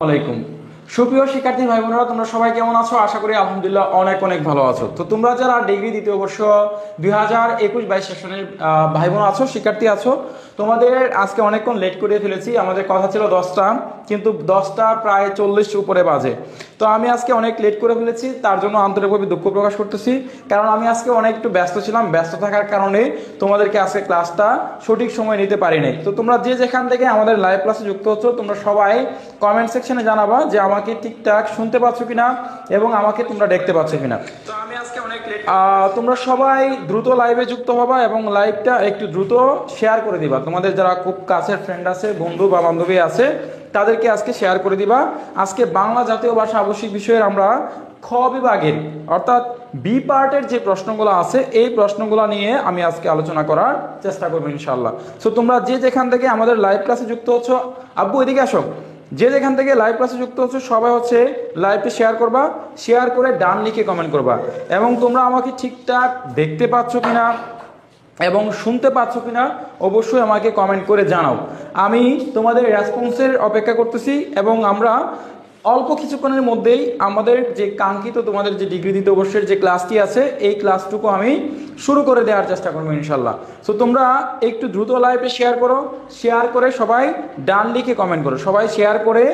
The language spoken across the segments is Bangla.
আলাইকুম সুপ্রিয় শিক্ষার্থী ভাই বোনেরা, তোমরা সবাই কেমন আছো? আশা করি আলহামদুলিল্লাহ অনেক অনেক ভালো আছো। তো তোমরা যারা ডিগ্রি দ্বিতীয় বর্ষ 2021-22 সেশনের ভাই বোন আছো, শিক্ষার্থী আছো, তোমাদের আজকে অনেকক্ষণ লেট করে ফেলেছি। আমাদের কথা ছিল 10টা, কিন্তু 10টা প্রায় 40 উপরে বাজে। তো আমি আজকে অনেক লেট করে ফেলেছি, তার জন্য আন্তরিকভাবে দুঃখ প্রকাশ করতেছি। কারণ আমি আজকে অনেক একটু ব্যস্ত ছিলাম, ব্যস্ত থাকার কারণে তোমাদেরকে আজকে ক্লাসটা সঠিক সময় নিতে পারি নাই। তো তোমরা যে যেখান থেকে আমাদের লাইভ ক্লাসে যুক্ত হচ্ছ, তোমরা সবাই কমেন্ট সেকশনে জানাবা যে আমাকে ঠিকঠাক শুনতে পাচ্ছ কিনা এবং আমাকে তোমরা দেখতে পাচ্ছ কিনা। তো আমি আজকে অনেক লেট, তোমরা সবাই দ্রুত লাইভে যুক্ত হবা এবং লাইভটা একটু দ্রুত শেয়ার করে দিবা। তোমাদের যারা খুব কাছের ফ্রেন্ড আছে, বন্ধু বা বান্ধবী আছে, তাদেরকে আজকে শেয়ার করে দিবা। আজকে বাংলা জাতীয় ভাষা আবশ্যিক বিষয়ের আমরা খ বিভাগের অর্থাৎ বি পার্টের যে প্রশ্নগুলো আছে, এই প্রশ্নগুলো নিয়ে আমি আজকে আলোচনা করার চেষ্টা করবো ইনশাল্লাহ। সো তোমরা যে যেখান থেকে আমাদের লাইভ ক্লাসে যুক্ত হচ্ছ, আব্বু এদিকে আসো, যে যেখান থেকে লাইভ ক্লাসে যুক্ত হচ্ছে সবাই হচ্ছে লাইভটি শেয়ার করবা, শেয়ার করে ডান লিখে কমেন্ট করবা এবং তোমরা আমাকে ঠিকঠাক দেখতে পাচ্ছ কিনা এবং শুনতে পাচ্ছ কিনা অবশ্যই আমাকে কমেন্ট করে জানাও। আমি তোমাদের রেসপন্সের অপেক্ষা করতেছি এবং আমরা অল্প কিছুক্ষণের মধ্যেই আমাদের যে কাঙ্ক্ষিত তোমাদের যে ডিগ্রি দ্বিতীয় বর্ষের যে ক্লাসটি আছে, এই ক্লাসটুকু আমি শুরু করে দেওয়ার চেষ্টা করবো ইনশাল্লাহ। সো তোমরা একটু দ্রুত লাইভে শেয়ার করো, শেয়ার করে সবাই ডান লিখে কমেন্ট করো, সবাই শেয়ার করে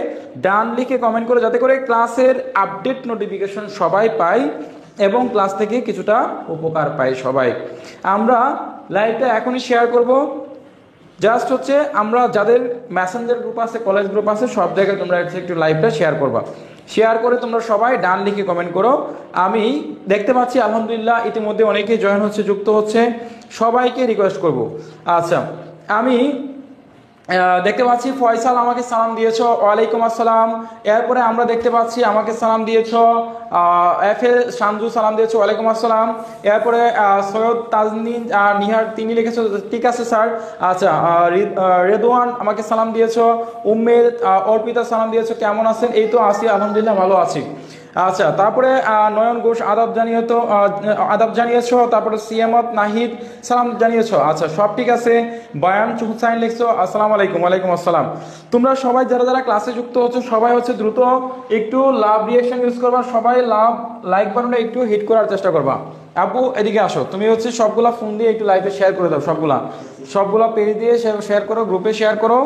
ডান লিখে কমেন্ট করো, যাতে করে ক্লাসের আপডেট নোটিফিকেশন সবাই পাই এবং ক্লাস থেকে কিছুটা উপকার পাই সবাই। আমরা লাইভটা এখনই শেয়ার করব। জাস্ট হচ্ছে আমরা যাদের মেসেঞ্জার গ্রুপ আছে, কলেজ গ্রুপ আছে, সব জায়গায় তোমরা একটু লাইভটা শেয়ার করবা। শেয়ার করে তোমরা সবাই ডান লিখে কমেন্ট করো। আমি দেখতে পাচ্ছি আলহামদুলিল্লাহ ইতিমধ্যে অনেকেই জয়েন হচ্ছে, যুক্ত হচ্ছে, সবাইকে রিকোয়েস্ট করব। আচ্ছা, আমি দেখতে পাচ্ছি ফয়সাল আমাকে সালাম দিয়েছ, ওয়ালাইকুম আসসালাম। এরপরে আমরা দেখতে পাচ্ছি আমাকে সালাম দিয়েছ এফ এ শামজু, সালাম দিয়েছ, ওয়ালাইকুম আসসালাম। এরপরে সৈয়দ তাজনিন নিহার, তিনি লিখেছ ঠিক আছে স্যার। আচ্ছা, রেদওয়ান আমাকে সালাম দিয়েছ, উম্মেদ অর্পিতা সালাম দিয়েছ, কেমন আছেন? এই তো আছি আলহামদুলিল্লাহ, ভালো আছি। আচ্ছা, তারপরে নয়ন ঘোষ আদাব জানিয়েছ, তারপরে সিয়ামত নাহিদ সালাম জানিয়েছ। আচ্ছা, সব ঠিক আছে। বয়ান হুসাইন লিখছো আসসালামু আলাইকুম। ওয়ালাইকুম আসসালাম। তোমরা সবাই যারা যারা ক্লাসে যুক্ত হচ্ছে সবাই হচ্ছে দ্রুত একটু লাভ রিয়েকশন ইউজ করবা, সবাই লাভ লাইক বাটনটা একটু হিট করার চেষ্টা করবা। আপু এদিকে আসো, তুমি হচ্ছে সবগুলা ফোন দিয়ে একটু লাইভে শেয়ার করে দাও, সবগুলা পেজ দিয়ে শেয়ার করো, গ্রুপে শেয়ার করো।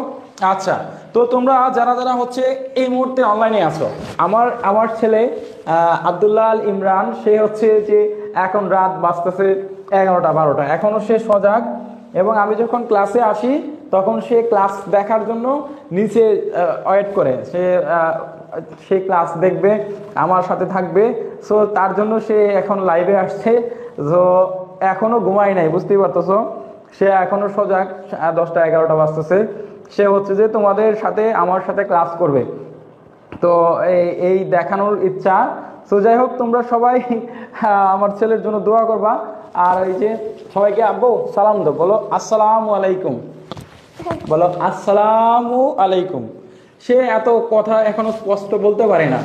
আচ্ছা, তো তোমরা যারা যারা হচ্ছে এই মুহূর্তে অনলাইনে আছো, আমার ছেলে আব্দুল্লাহ আল ইমরান, সে হচ্ছে যে এখন রাত বাজতেছে 11টা 12টা, এখনো সে সজাগ এবং আমি যখন ক্লাসে আসি তখন সে ক্লাস দেখার জন্য নিচে ওয়েট করে, সে ক্লাস দেখবে, আমার সাথে থাকবে। সো তার জন্য সে এখন লাইভে আসছে। তো এখনো ঘুমাই নাই, বুঝতেই পারতেছো, সে এখনো সজাগ, 10টা 11টা বাজতেছে। সে হচ্ছে যে তোমাদের সাথে আমার সাথে ক্লাস করবে, তো এই দেখানোর ইচ্ছা। তো যাই হোক, তোমরা সবাই আমার ছেলের জন্য দোয়া করবা। আর এই যে সবাইকে আব্বু সালাম দাও, বলো আসসালামু আলাইকুম, বলো আসসালামু আলাইকুম। সে এত কথা এখনো স্পষ্ট বলতে পারে না,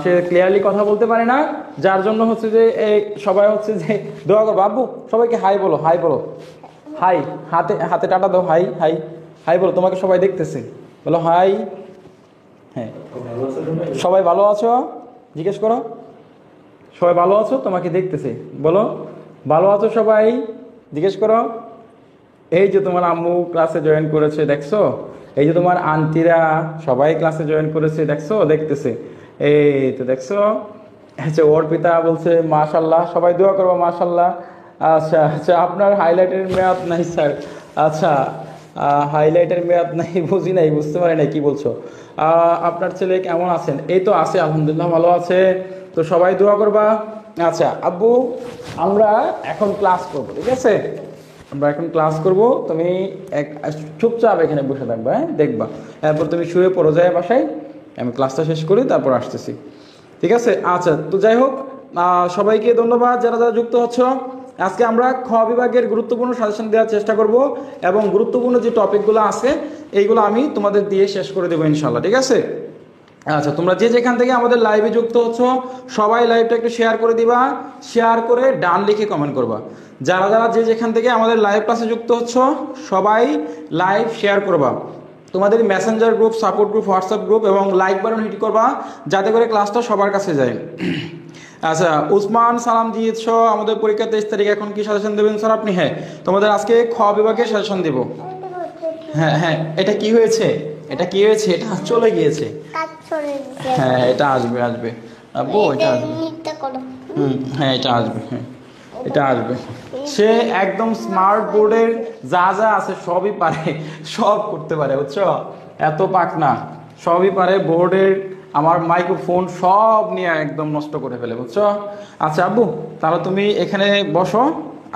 সে ক্লিয়ারলি কথা বলতে পারে না, যার জন্য হচ্ছে যে এই সবাই হচ্ছে যে দোয়া করবো। আব্বু সবাইকে হাই বলো, হাই বলো, হাই, হাতে হাতে টাটা দাও, হাই হাই হাই বলো, তোমাকে সবাই দেখতেছে, বলো হাই। হ্যাঁ, সবাই ভালো আছো? জিজ্ঞেস করো, সবাই ভালো আছো? তোমাকে দেখতেছে, বলো ভালো আছো সবাই, জিজ্ঞেস করো। এই যে তোমার আম্মু ক্লাসে জয়েন করেছে, দেখছো? এই যে তোমার আন্টিরা সবাই ক্লাসে জয়েন করেছে, দেখছো? দেখতেছে, এই তো দেখছো। আচ্ছা, অর্পিতা বলছে মাশাল্লাহ, সবাই দোয়া করবো মাশাল্লাহ। আচ্ছা আচ্ছা, আপনার হাইলাইটের মেয়াদ নাই স্যার। আচ্ছা, হাইলাইটের মেয়াদ নাই, বুঝি নাই, বুঝতে পারি নাই কি বলছো। আপনার ছেলে কেমন আছেন? এই তো আছে আলহামদুলিল্লাহ, ভালো আছে। তো সবাই দোয়া করবা। আচ্ছা আব্বু, আমরা এখন ক্লাস করবো, ঠিক আছে? আমরা এখন ক্লাস করব, তুমি চুপচাপ এখানে বসে থাকবা, হ্যাঁ, দেখবা। এরপর তুমি শুয়ে পড়ো, যায় বাসায়, আমি ক্লাসটা শেষ করি, তারপর আসতেছি, ঠিক আছে? আচ্ছা, তো যাই হোক, সবাইকে ধন্যবাদ যারা যারা যুক্ত হচ্ছ। আজকে আমরা খ বিভাগের গুরুত্বপূর্ণ সাজেশন দেওয়ার চেষ্টা করব এবং গুরুত্বপূর্ণ যে টপিকগুলো আছে এইগুলো আমি তোমাদের দিয়ে শেষ করে দেবো ইনশাল্লাহ, ঠিক আছে? আচ্ছা, তোমরা যে যেখান থেকে আমাদের লাইভে যুক্ত হচ্ছ সবাই লাইভটা একটু শেয়ার করে দিবা, শেয়ার করে ডান লিখে কমেন্ট করবা। যারা যারা যে যেখান থেকে আমাদের লাইভ ক্লাসে যুক্ত হচ্ছ সবাই লাইভ শেয়ার করবা। তোমাদের Messenger group, support group, WhatsApp group এবং লাইক বাটন হিট করবা যাতে করে ক্লাসটা সবার কাছে যায়। আচ্ছা, উসমান সালাম দিয়েছ আমাদের পরীক্ষা 23 তারিখ, এখন কি সাজেশন দেবেন স্যার আপনি? হ্যাঁ, তোমাদের আজকে খ বিভাগে সাজেশন দেব। হ্যাঁ হ্যাঁ, এটা কি হয়েছে, এটা কি হয়েছে, এটা চলে গিয়েছে। হ্যাঁ, এটা আসবে আসবে আব্বু, এটা আসবে। হ্যাঁ, এটা আসবে, হ্যাঁ এটা আসবে। সে একদম স্মার্ট বোর্ডের যা যা আছে সবই পারে, সব করতে পারে, বুঝছো? এত পাক না, সবই পারে। বোর্ডের আমার মাইক্রোফোন সব নিয়ে একদম নষ্ট করে ফেলে, বুঝছো? আচ্ছা আব্বু, তাহলে তুমি এখানে বসো,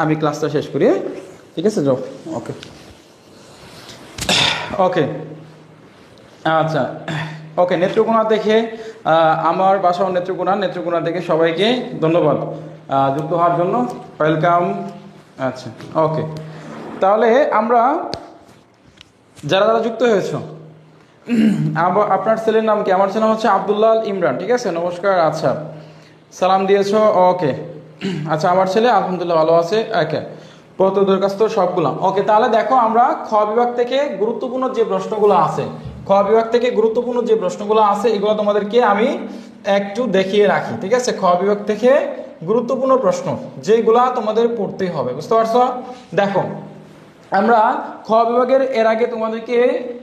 আমি ক্লাসটা শেষ করি, ঠিক আছে? যাও। ওকে ওকে আচ্ছা ওকে। নেত্রকোনা দেখে আমার বাসাও নেত্রকোনা দেখে সবাইকে ধন্যবাদ যুক্ত হওয়ার জন্য, ওয়েলকাম। আচ্ছা ওকে, তাহলে আমরা যারা যারা যুক্ত হয়েছ, আপনার ছেলের নাম কি? আমার ছেলে হচ্ছে আব্দুল্লাহ ইমরান, ঠিক আছে, নমস্কার। আচ্ছা, সালাম দিয়েছো, ওকে। আচ্ছা, আমার ছেলে আলহামদুলিল্লাহ ভালো আছে। ওকে, প্রত দরখাস্ত সবগুলো ওকে। তাহলে দেখো, আমরা খ বিভাগ থেকে গুরুত্বপূর্ণ যে প্রশ্নগুলো আছে, এগুলো তোমাদেরকে আমি একটু দেখিয়ে রাখি, ঠিক আছে? খ বিভাগ থেকে গুরুত্বপূর্ণ প্রশ্ন যেগুলা তোমাদের পড়তেই হবে, বুঝতে পারছো? দেখো, আমরা খ বিভাগের এর আগে তোমাদেরকে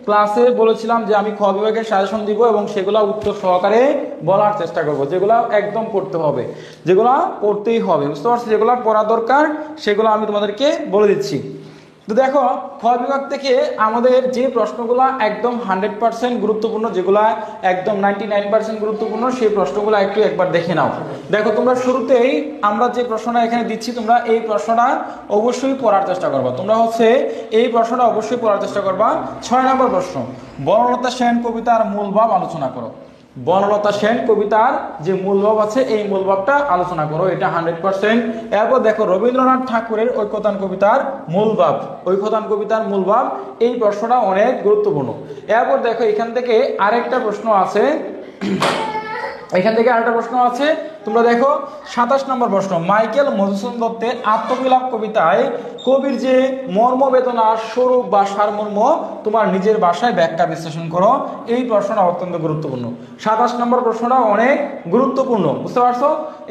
ক্লাসে বলেছিলাম যে আমি খ বিভাগের সাজেশন দিব এবং সেগুলা উত্তর সহকারে বলার চেষ্টা করব, যেগুলা একদম পড়তে হবে, যেগুলা পড়তেই হবে, বুঝতে পারছো? যেগুলা পড়া দরকার সেগুলো আমি তোমাদেরকে বলে দিচ্ছি। তো দেখো, খ বিভাগ থেকে আমাদের যে প্রশ্নগুলো একদম 100% গুরুত্বপূর্ণ, যেগুলা একদম 99% গুরুত্বপূর্ণ, সেই প্রশ্নগুলো একবার দেখে নাও। দেখো, তোমরা শুরুতেই আমরা যে প্রশ্নটা এখানে দিচ্ছি, তোমরা এই প্রশ্নটা অবশ্যই পড়ার চেষ্টা করবা। এই প্রশ্নটা অবশ্যই পড়ার চেষ্টা করবা। 6 নম্বর প্রশ্ন, বনলতা সেন কবিতার মূল ভাব আলোচনা করো। বনলতা সেন কবিতার যে মূল ভাব আছে, এই মূল ভাবটা আলোচনা করো, এটা 100%। এরপর দেখো, রবীন্দ্রনাথ ঠাকুরের ঐকতান কবিতার মূল ভাব, এই প্রশ্নটা অনেক গুরুত্বপূর্ণ। এরপর দেখো, এখান থেকে আরেকটা প্রশ্ন আছে, তোমরা দেখো 27 নম্বর প্রশ্ন, মাইকেল মধুসূদন দত্তের আত্মবিলাপ কবিতায় কবির যে মর্মবেদনার স্বরূপ বা সারমর্ম তোমার নিজের ভাষায় ব্যাখ্যা বিশ্লেষণ করো। এই প্রশ্নটা অত্যন্ত গুরুত্বপূর্ণ। 27 নম্বর প্রশ্নটা অনেক গুরুত্বপূর্ণ, বুঝতে পারছো?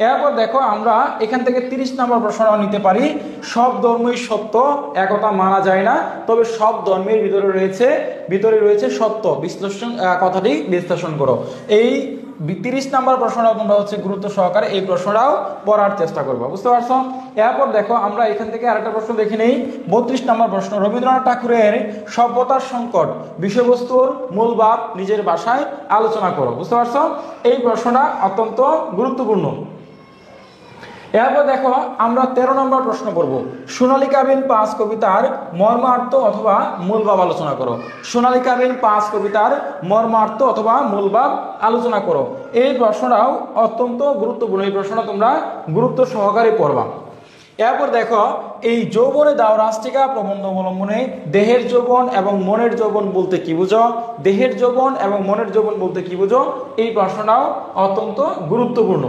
এরপর দেখো, আমরা এখান থেকে 30 নম্বর প্রশ্নটাও নিতে পারি। সব ধর্মই সত্য, একথা মানা যায় না, তবে সব ধর্মের ভিতরে রয়েছে সত্য, কথাটি বিশ্লেষণ করো। এই 30 নম্বর প্রশ্নটাও তোমরা গুরুত্ব সহকারে এই প্রশ্নটাও পড়ার চেষ্টা করবো, বুঝতে পারছো? এরপর দেখো, আমরা এখান থেকে আরেকটা প্রশ্ন দেখে নেই। 32 নম্বর প্রশ্ন, রবীন্দ্রনাথ ঠাকুরের সভ্যতার সংকট বিষয়বস্তুর মূল ভাব নিজের ভাষায় আলোচনা করো, বুঝতে পারছো? এই প্রশ্নটা অত্যন্ত গুরুত্বপূর্ণ। এরপর দেখো, আমরা 13 নম্বর প্রশ্ন করব, সোনালিকা বিন পাঁচ কবিতার মর্মার্থ অথবা মূলভাব আলোচনা করো। সোনালিকা বিন পাঁচ কবিতার মর্মার্থ অথবা মূলভাব আলোচনা করো। এই প্রশ্নটাও অত্যন্ত গুরুত্বপূর্ণ, এই প্রশ্নটা তোমরা গুরুত্ব সহকারে পড়বা। এরপর দেখো, এই যৌবনে দাও রাষ্ট্রিকা প্রবন্ধ অবলম্বনে দেহের যৌবন এবং মনের যৌবন বলতে কি বুঝো? দেহের যৌবন এবং মনের যৌবন বলতে কি বুঝো? এই প্রশ্নটাও অত্যন্ত গুরুত্বপূর্ণ।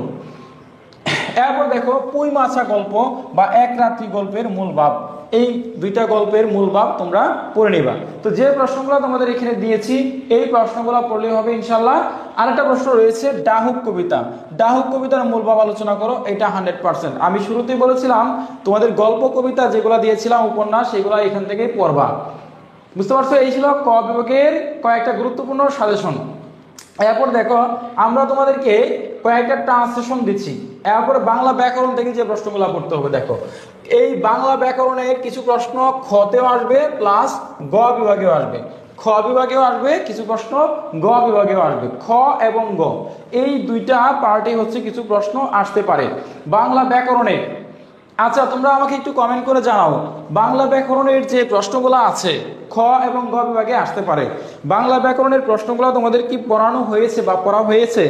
এরপর দেখো, পুঁই মাছা গল্প বা এক রাত্রি গল্পের মূল ভাব, এই দুইটা গল্পের মূল ভাব তোমরা পড়ে নিবা। তো যে প্রশ্নগুলো তোমাদের এখানে দিয়েছি, এই প্রশ্নগুলো পড়লে হবে ইনশাল্লাহ। আরেকটা প্রশ্ন রয়েছে, ডাহুক কবিতার মূল ভাব আলোচনা করো, এটা 100%। আমি শুরুতেই বলেছিলাম তোমাদের গল্প কবিতা যেগুলো দিয়েছিলাম, উপন্যাস, সেগুলো এখান থেকেই পড়বা, বুঝতে পারছো? এই ছিল ক বিভাগের কয়েকটা গুরুত্বপূর্ণ সাজেশন। এরপর দেখো, আমরা তোমাদেরকে কয়েকটা ট্রান্সলেশন দিচ্ছি। এরপর বাংলা ব্যাকরণ থেকে যে প্রশ্নগুলো পড়তে হবে, দেখো এই বাংলা ব্যাকরণের কিছু প্রশ্ন খতেও আসবে, প্লাস গ বিভাগেও আসবে, খ বিভাগেও আসবে কিছু প্রশ্ন, গ বিভাগেও আসবে। খ এবং গ এই দুইটা পার্টে কিছু প্রশ্ন আসতে পারে বাংলা ব্যাকরণের। আচ্ছা, তোমরা আমাকে একটু কমেন্ট করে জানাও, বাংলা ব্যাকরণের যে প্রশ্নগুলো আছে খ এবং গ বিভাগে আসতে পারে, বাংলা ব্যাকরণের প্রশ্নগুলো তোমাদের কি পড়ানো হয়েছে বা পড়া হয়েছে?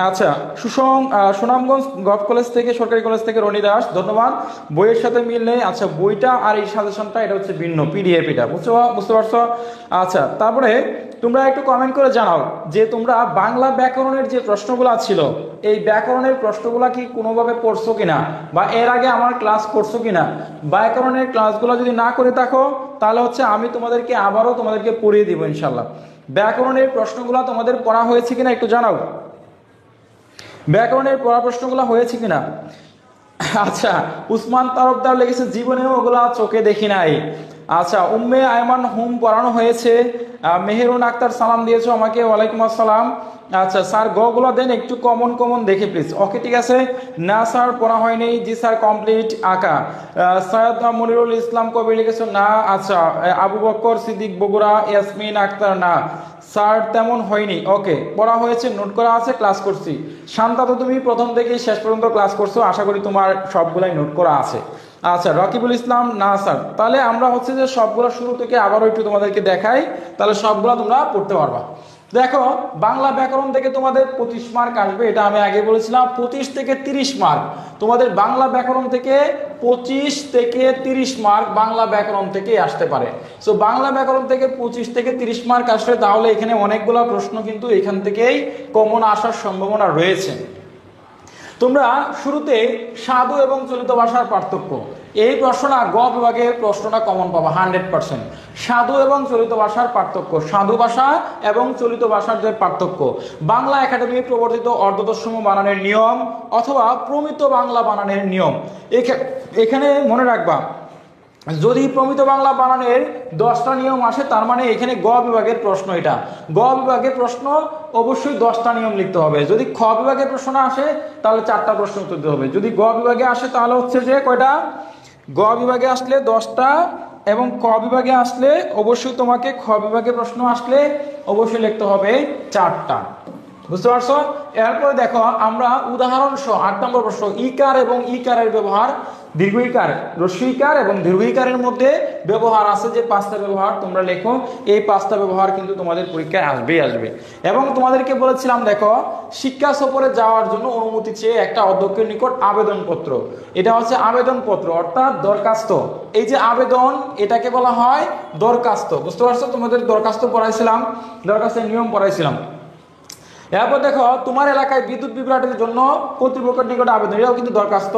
আচ্ছা, সুনামগঞ্জ গভ কলেজ থেকে, সরকারি কলেজ থেকে রনি দাস, ধন্যবাদ। বইয়ের সাথে মিল নেই। আচ্ছা, বইটা আর এই সাজেশনটা এটা হচ্ছে ভিন্ন, পিডিএফ এটা, বুঝতে পারছো? আচ্ছা, তারপরে তোমরা একটু কমেন্ট করে জানাও যে তোমরা বাংলা ব্যাকরণের যে প্রশ্নগুলো ছিল, এই ব্যাকরণের প্রশ্নগুলো কি কোনোভাবে পড়ছো কিনা, বা এর আগে আমার ক্লাস করছো কিনা। ব্যাকরণের ক্লাসগুলো যদি না করে থাকো তাহলে হচ্ছে আমি তোমাদেরকে আবারও পড়িয়ে দিব ইনশাল্লাহ। ব্যাকরণের প্রশ্নগুলো তোমাদের পড়া হয়েছে কিনা একটু জানাও, ব্যাকরণের পড়া প্রশ্নগুলো হয়েছে কিনা। আচ্ছা, উসমান তরফদার লিখেছে জীবনেও ওগুলা চোখে দেখি নাই। আচ্ছা, উম্মে আয়মান হুম পড়ানো হয়েছে। মেহেরুন আক্তার সালাম দিয়েছো আমাকে, ওয়ালাইকুম আসসালাম। আচ্ছা স্যার, গগুলো দেন একটু কমন দেখে প্লিজ। ওকে, ঠিক আছে। না স্যার পড়া হয়নি। জি স্যার, কমপ্লিট আঁকা। সৈয়দ মনিরুল ইসলাম কবি লিখেছো না। আচ্ছা, আবু বকর সিদ্দিক বগুড়া, ইয়াসমিন আক্তার না স্যার তেমন হয়নি। ওকে, পড়া হয়েছে, নোট করা আছে, ক্লাস করছি। শান্তা, তো তুমি প্রথম থেকে শেষ পর্যন্ত ক্লাস করছো, আশা করি তোমার সবগুলাই নোট করা আছে। আচ্ছা, রকিবুল ইসলাম না স্যার। তাহলে আমরা হচ্ছে যে সবগুলো শুরু থেকে আবারও একটু তোমাদেরকে দেখাই, তাহলে সবগুলো তোমরা পড়তে পারবা। দেখো, বাংলা ব্যাকরণ থেকে তোমাদের 25 মার্ক আসবে, এটা আমি আগে বলেছিলাম। 25 থেকে 30 মার্ক তোমাদের বাংলা ব্যাকরণ থেকে, 25 থেকে 30 মার্ক বাংলা ব্যাকরণ থেকে আসতে পারে। সো বাংলা ব্যাকরণ থেকে 25 থেকে 30 মার্ক আসলে তাহলে এখানে অনেকগুলো প্রশ্ন কিন্তু এখান থেকেই কমন আসার সম্ভাবনা রয়েছে। তোমরা শুরুতে সাধু এবং চলিত ভাষার পার্থক্য, এই প্রশ্নটা গ বিভাগের প্রশ্নটা কমন পাবা 100%। সাধু এবং চলিত ভাষার পার্থক্য, সাধু ভাষা এবং চলিত ভাষার যে পার্থক্য, বাংলা একাডেমি প্রবর্তিত অর্ধতৎসম বানানের নিয়ম অথবা প্রমিত বাংলা বানানের নিয়ম। এখানে মনে রাখবা, যদি প্রমিত বাংলা বানানের 10টা নিয়ম আসে তার মানে এখানে গ বিভাগের প্রশ্ন, এটা গ বিভাগের প্রশ্ন, অবশ্যই 10টা নিয়ম লিখতে হবে। যদি খ বিভাগের প্রশ্ন আসে তাহলে 4টা প্রশ্ন উত্তর দিতে হবে। যদি গ বিভাগে আসে তাহলে হচ্ছে যে কয়টা, গ বিভাগে আসলে 10টা, এবং ক বিভাগে আসলে অবশ্যই তোমাকে, খ বিভাগে প্রশ্ন আসলে অবশ্যই লিখতে হবে 4টা। বুঝতে পারছো? এরপরে দেখো আমরা উদাহরণ সহ 8 নম্বর প্রশ্ন, ইকার এবং ইকারের ব্যবহার, দীর্ঘ ইকার, হ্রস্ব ইকার এবং দীর্ঘ ইকারের মধ্যে ব্যবহার আছে যে 5টা ব্যবহার তোমরা লেখো। এই 5টা ব্যবহার কিন্তু তোমাদের পরীক্ষায় আসবে। এবং তোমাদেরকে বলেছিলাম, দেখো, শিক্ষা সফরে যাওয়ার জন্য অনুমতি চেয়ে একটা অধ্যক্ষের নিকট আবেদনপত্র, এটা হচ্ছে আবেদনপত্র অর্থাৎ দরখাস্ত। এই যে আবেদন, এটাকে বলা হয় দরখাস্ত। বুঝতে পারছো? তোমাদের দরখাস্ত পড়াইছিলাম, দরখাস্তের নিয়ম পড়াইছিলাম। এরপর দেখো, তোমার এলাকায় বিদ্যুৎ বিভ্রাটের জন্য কর্তৃপক্ষের নিকট আবেদন, এটাও কিন্তু দরখাস্ত।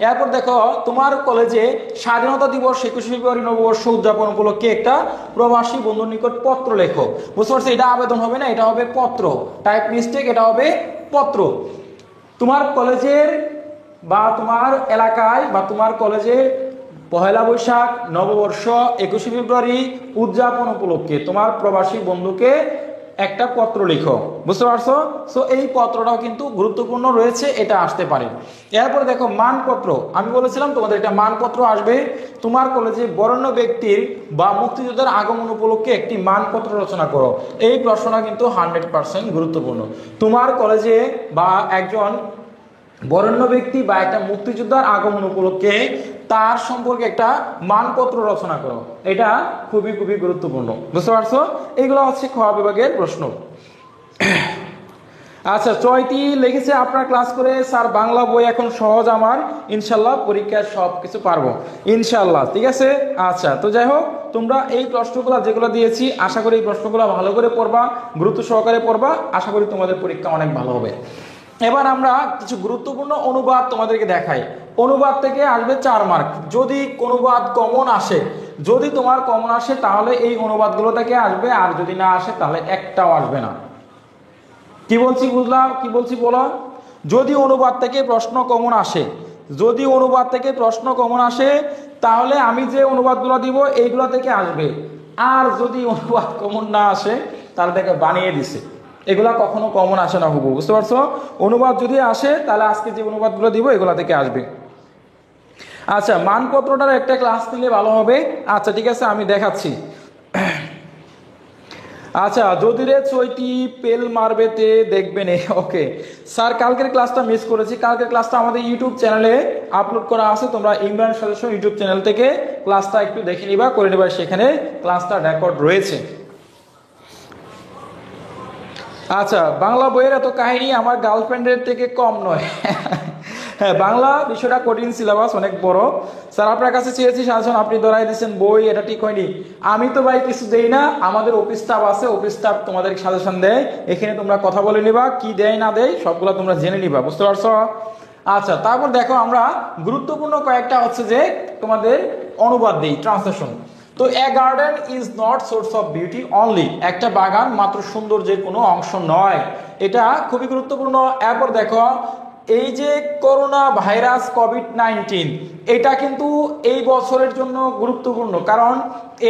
এরপর দেখো, তোমার কলেজে স্বাধীনতা দিবস 21 ফেব্রুয়ারি নববর্ষ উদযাপন উপলক্ষে একটা প্রবাসী বন্ধুর নিকট পত্র লেখো। বুঝতে পারছো? এটা আবেদন হবে না, এটা হবে পত্র, টাইপ মিস্টেক, এটা হবে পত্র। তোমার কলেজের বা তোমার এলাকায় বা তোমার কলেজে পহেলা বৈশাখ, নববর্ষ, 21 ফেব্রুয়ারি উদযাপন উপলক্ষে তোমার প্রবাসী বন্ধুকে একটা পত্র লিখো। বুঝতে পারছো? সো এই পত্রটাও কিন্তু গুরুত্বপূর্ণ রয়েছে, এটা আসতে পারে। এরপর দেখো মানপত্র, আমি বলেছিলাম তোমাদের একটা মানপত্র আসবে। তোমার কলেজে বরেণ্য ব্যক্তির বা মুক্তিযোদ্ধার আগমন উপলক্ষে একটি মানপত্র রচনা করো। এই প্রশ্নটা কিন্তু 100% গুরুত্বপূর্ণ। তোমার কলেজে বা একজন বরেণ্য ব্যক্তি বা একটা মুক্তিযোদ্ধার আগমন উপলক্ষে তার সম্পর্কে একটা মানপত্র রচনা করো, এটা খুবই গুরুত্বপূর্ণ। বুঝতে পারছো? এগুলো হচ্ছে খ বিভাগের প্রশ্ন। আচ্ছা, চয়তি লিখেছে আপনার ক্লাস করে স্যার, বাংলা বই এখন সহজ আমার, ইনশাল্লাহ পরীক্ষায় সব কিছু পারবো ইনশাল্লাহ। ঠিক আছে। আচ্ছা, তো যাই হোক, তোমরা এই প্রশ্নগুলো যেগুলো দিয়েছি আশা করি এই প্রশ্নগুলো ভালো করে পড়বা, গুরুত্ব সহকারে পড়বা, আশা করি তোমাদের পরীক্ষা অনেক ভালো হবে। এবার আমরা কিছু গুরুত্বপূর্ণ অনুবাদ তোমাদেরকে দেখাই। অনুবাদ থেকে আসবে 4 মার্ক। যদি অনুবাদ কমন আসে, যদি তোমার কমন আসে তাহলে এই অনুবাদগুলো থেকে আসবে, আর যদি না আসে তাহলে একটাও আসবে না। কি বলছি বুঝলাম? কি বলছি বলো? যদি অনুবাদ থেকে প্রশ্ন কমন আসে, যদি অনুবাদ থেকে প্রশ্ন কমন আসে তাহলে আমি যে অনুবাদগুলো দিব এইগুলো থেকে আসবে। আর যদি অনুবাদ কমন না আসে তাহলে দেখে বানিয়ে দিছে, এগুলা কখনো কমন আসে না হুবহু। বুঝতে পারছো? অনুবাদ যদি আসে তাহলে আজকে যে অনুবাদগুলো দিব এগুলা থেকে আসবে। আচ্ছা, মানপত্রটার একটা ক্লাস নিলে ভালো হবে। আচ্ছা, ঠিক আছে, আমি দেখাচ্ছি। আচ্ছা, যদি রে চৈতি পেল মারবেতে দেখবেন। ওকে স্যার, কালকের ক্লাসটা মিস করেছি। কালকের ক্লাসটা আমাদের ইউটিউব চ্যানেলে আপলোড করা আছে, তোমরা ইমরান সাজেশন ইউটিউব চ্যানেল থেকে ক্লাসটা একটু দেখে নিবা, করে নিবা, সেখানে ক্লাসটা রেকর্ড রয়েছে। আচ্ছা, বাংলা বইয়ের এত কাহিনী আমার গার্লফ্রেন্ডের থেকে কম নয়। হ্যাঁ, বাংলা বিষয়টা কঠিন, সিলেবাস অনেক বড়। স্যার আপনার কাছে চেয়েছি সাজেশন, আপনি ধরাই দিচ্ছেন বই, এটা ঠিক হয়নি। আমি তো ভাই কিছু দেই না, আমাদের অফিস স্টাফ আছে, অফিস স্টাফ তোমাদের সাজেশন দেয়, এখানে তোমরা কথা বলে নিবা, কি দেয় না দেয় সবগুলো তোমরা জেনে নিবা, বুঝতে পারছো? আচ্ছা, তারপর দেখো আমরা গুরুত্বপূর্ণ কয়েকটা হচ্ছে যে তোমাদের অনুবাদ দিই, ট্রান্সলেশন। তো a garden is not source of beauty only, একটা বাগান মাত্র সৌন্দর্যের কোনো অংশ নয়, এটা খুবই গুরুত্বপূর্ণ। এরপর দেখো এই যে করোনা ভাইরাস কোভিড-19, এটা কিন্তু এই বছরের জন্য গুরুত্বপূর্ণ, কারণ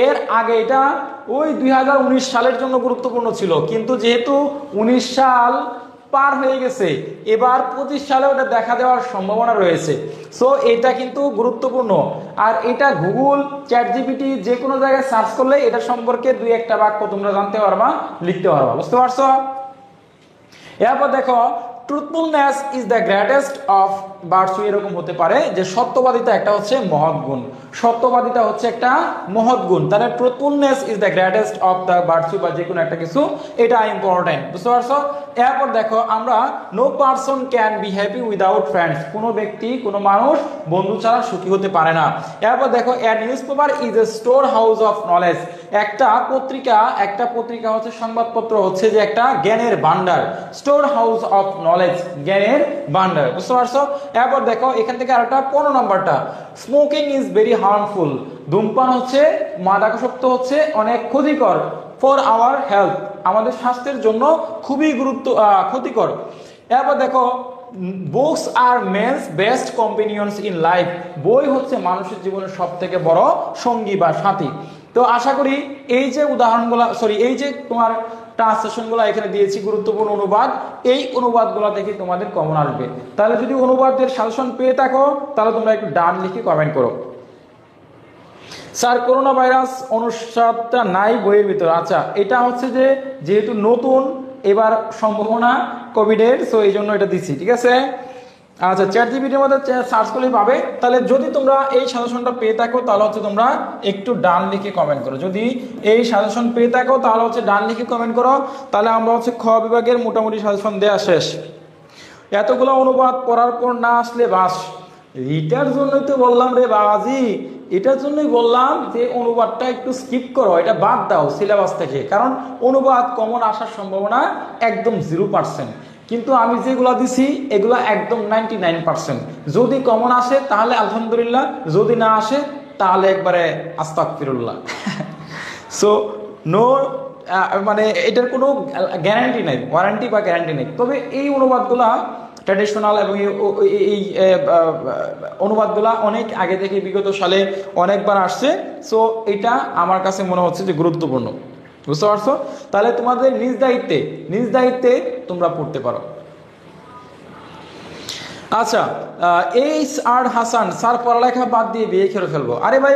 এর আগে এটা ওই 2019 সালের জন্য গুরুত্বপূর্ণ ছিল, কিন্তু যেহেতু 19 সাল পার হয়ে গেছে, এবার 25 সালে ওটা দেখা দেওয়ার সম্ভাবনা রয়েছে। সো এটা কিন্তু গুরুত্বপূর্ণ। আর এটা গুগল, চ্যাট জিপিটি যে কোনো জায়গায় সার্চ করলে এটা সম্পর্কে দুই একটা বাক্য তোমরা জানতে পারবা, লিখতে পারবা, বুঝতে পারছো? এরপর দেখো truthfulness is the greatest of virtue, এরকম হতে পারে যে সত্যবাদিতা একটা হচ্ছে মহৎ গুণ, সত্যবাদিতা হচ্ছে একটা মহৎ গুণ, তাহলে truthfulness is the greatest of the virtue বা যে কোনো একটা কিছু, এটা ইম্পর্টেন্ট, বুঝতে পারছো? এরপর দেখো আমরা no person can be happy without friends, কোনো ব্যক্তি কোনো মানুষ বন্ধু ছাড়া সুখী হতে পারে না। এরপর দেখো a newspaper is a storehouse of knowledge, একটা পত্রিকা হচ্ছে, সংবাদপত্র হচ্ছে যে একটা জ্ঞানের ভান্ডার, স্টোর হাউস অফ নলেজ, জ্ঞানের ভান্ডার, বুঝতে পারছো? এরপর দেখো এখান থেকে আরেকটা 15 নম্বরটা, স্মোকিং ইজ ভেরি হার্মফুল, ধূমপান হচ্ছে, মাদকাসক্ত হচ্ছে অনেক ক্ষতিকর, ফর আওয়ার হেলথ, আমাদের স্বাস্থ্যের জন্য খুবই ক্ষতিকর। এরপর দেখো books are men's best companions in life, বই হচ্ছে মানুষের জীবনের সব থেকে বড় সঙ্গী বা সাথী। তো আশা করি এই যে উদাহরণগুলো, এই যে তোমার ট্রান্সলেশনগুলো এখানে দিয়েছি, গুরুত্বপূর্ণ অনুবাদ, এই অনুবাদগুলো থেকে তোমাদের কমন আসবে। তাহলে যদি অনুবাদের সাজেশন পেয়ে থাকো তাহলে তোমরা একটু ডান লিখে কমেন্ট করো। স্যার করোনা ভাইরাস অনুসারটা নাই বইয়ের ভিতরে, আচ্ছা এটা হচ্ছে যে যেহেতু নতুন এবার সম্ভাবনা কোভিডের, সো এই জন্য এটা দিচ্ছি, ঠিক আছে? আচ্ছা, চ্যাট জিপিটির মধ্যে সার্চ করলেই পাবে। তাহলে যদি তোমরা এই সাজেশনটা পেয়ে থাকো তাহলে হচ্ছে তোমরা একটু ডান লিখে কমেন্ট করো, যদি এই সাজেশন পেয়ে থাকো তাহলে হচ্ছে ডান লিখে কমেন্ট করো। তাহলে আমরা হচ্ছে খ বিভাগের মোটামুটি সাজেশন দেওয়া শেষ। এতগুলো অনুবাদ পড়ার পর না আসলে বাস, এটার জন্যই তো বললাম রে বাবাজি, এটার জন্যই বললাম যে অনুবাদটা একটু স্কিপ করো, এটা বাদ দাও সিলেবাস থেকে, কারণ অনুবাদ কমন আসার সম্ভাবনা একদম 0%, কিন্তু আমি যেগুলো দিছি এগুলো একদম 99%। যদি কমন আসে তাহলে আলহামদুলিল্লাহ, যদি না আসে তাহলে একবারে আস্তাগফিরুল্লাহ। সো নো, মানে এটার কোনো গ্যারান্টি নেই, ওয়ারেন্টি বা গ্যারান্টি নেই। তবে এই অনুবাদগুলা ট্র্যাডিশনাল এবং এই অনুবাদগুলা অনেক আগে থেকে বিগত সালে অনেকবার আসছে। সো এটা আমার কাছে মনে হচ্ছে যে গুরুত্বপূর্ণ, বুঝতে পারছো? তাহলে তোমাদের নিজ দায়িত্বে তোমরা পড়তে পারো। আচ্ছা, এইচ আর হাসান, স্যার পড়ালেখা বাদ দিয়ে বিয়ে করে ফেলবো। আরে ভাই,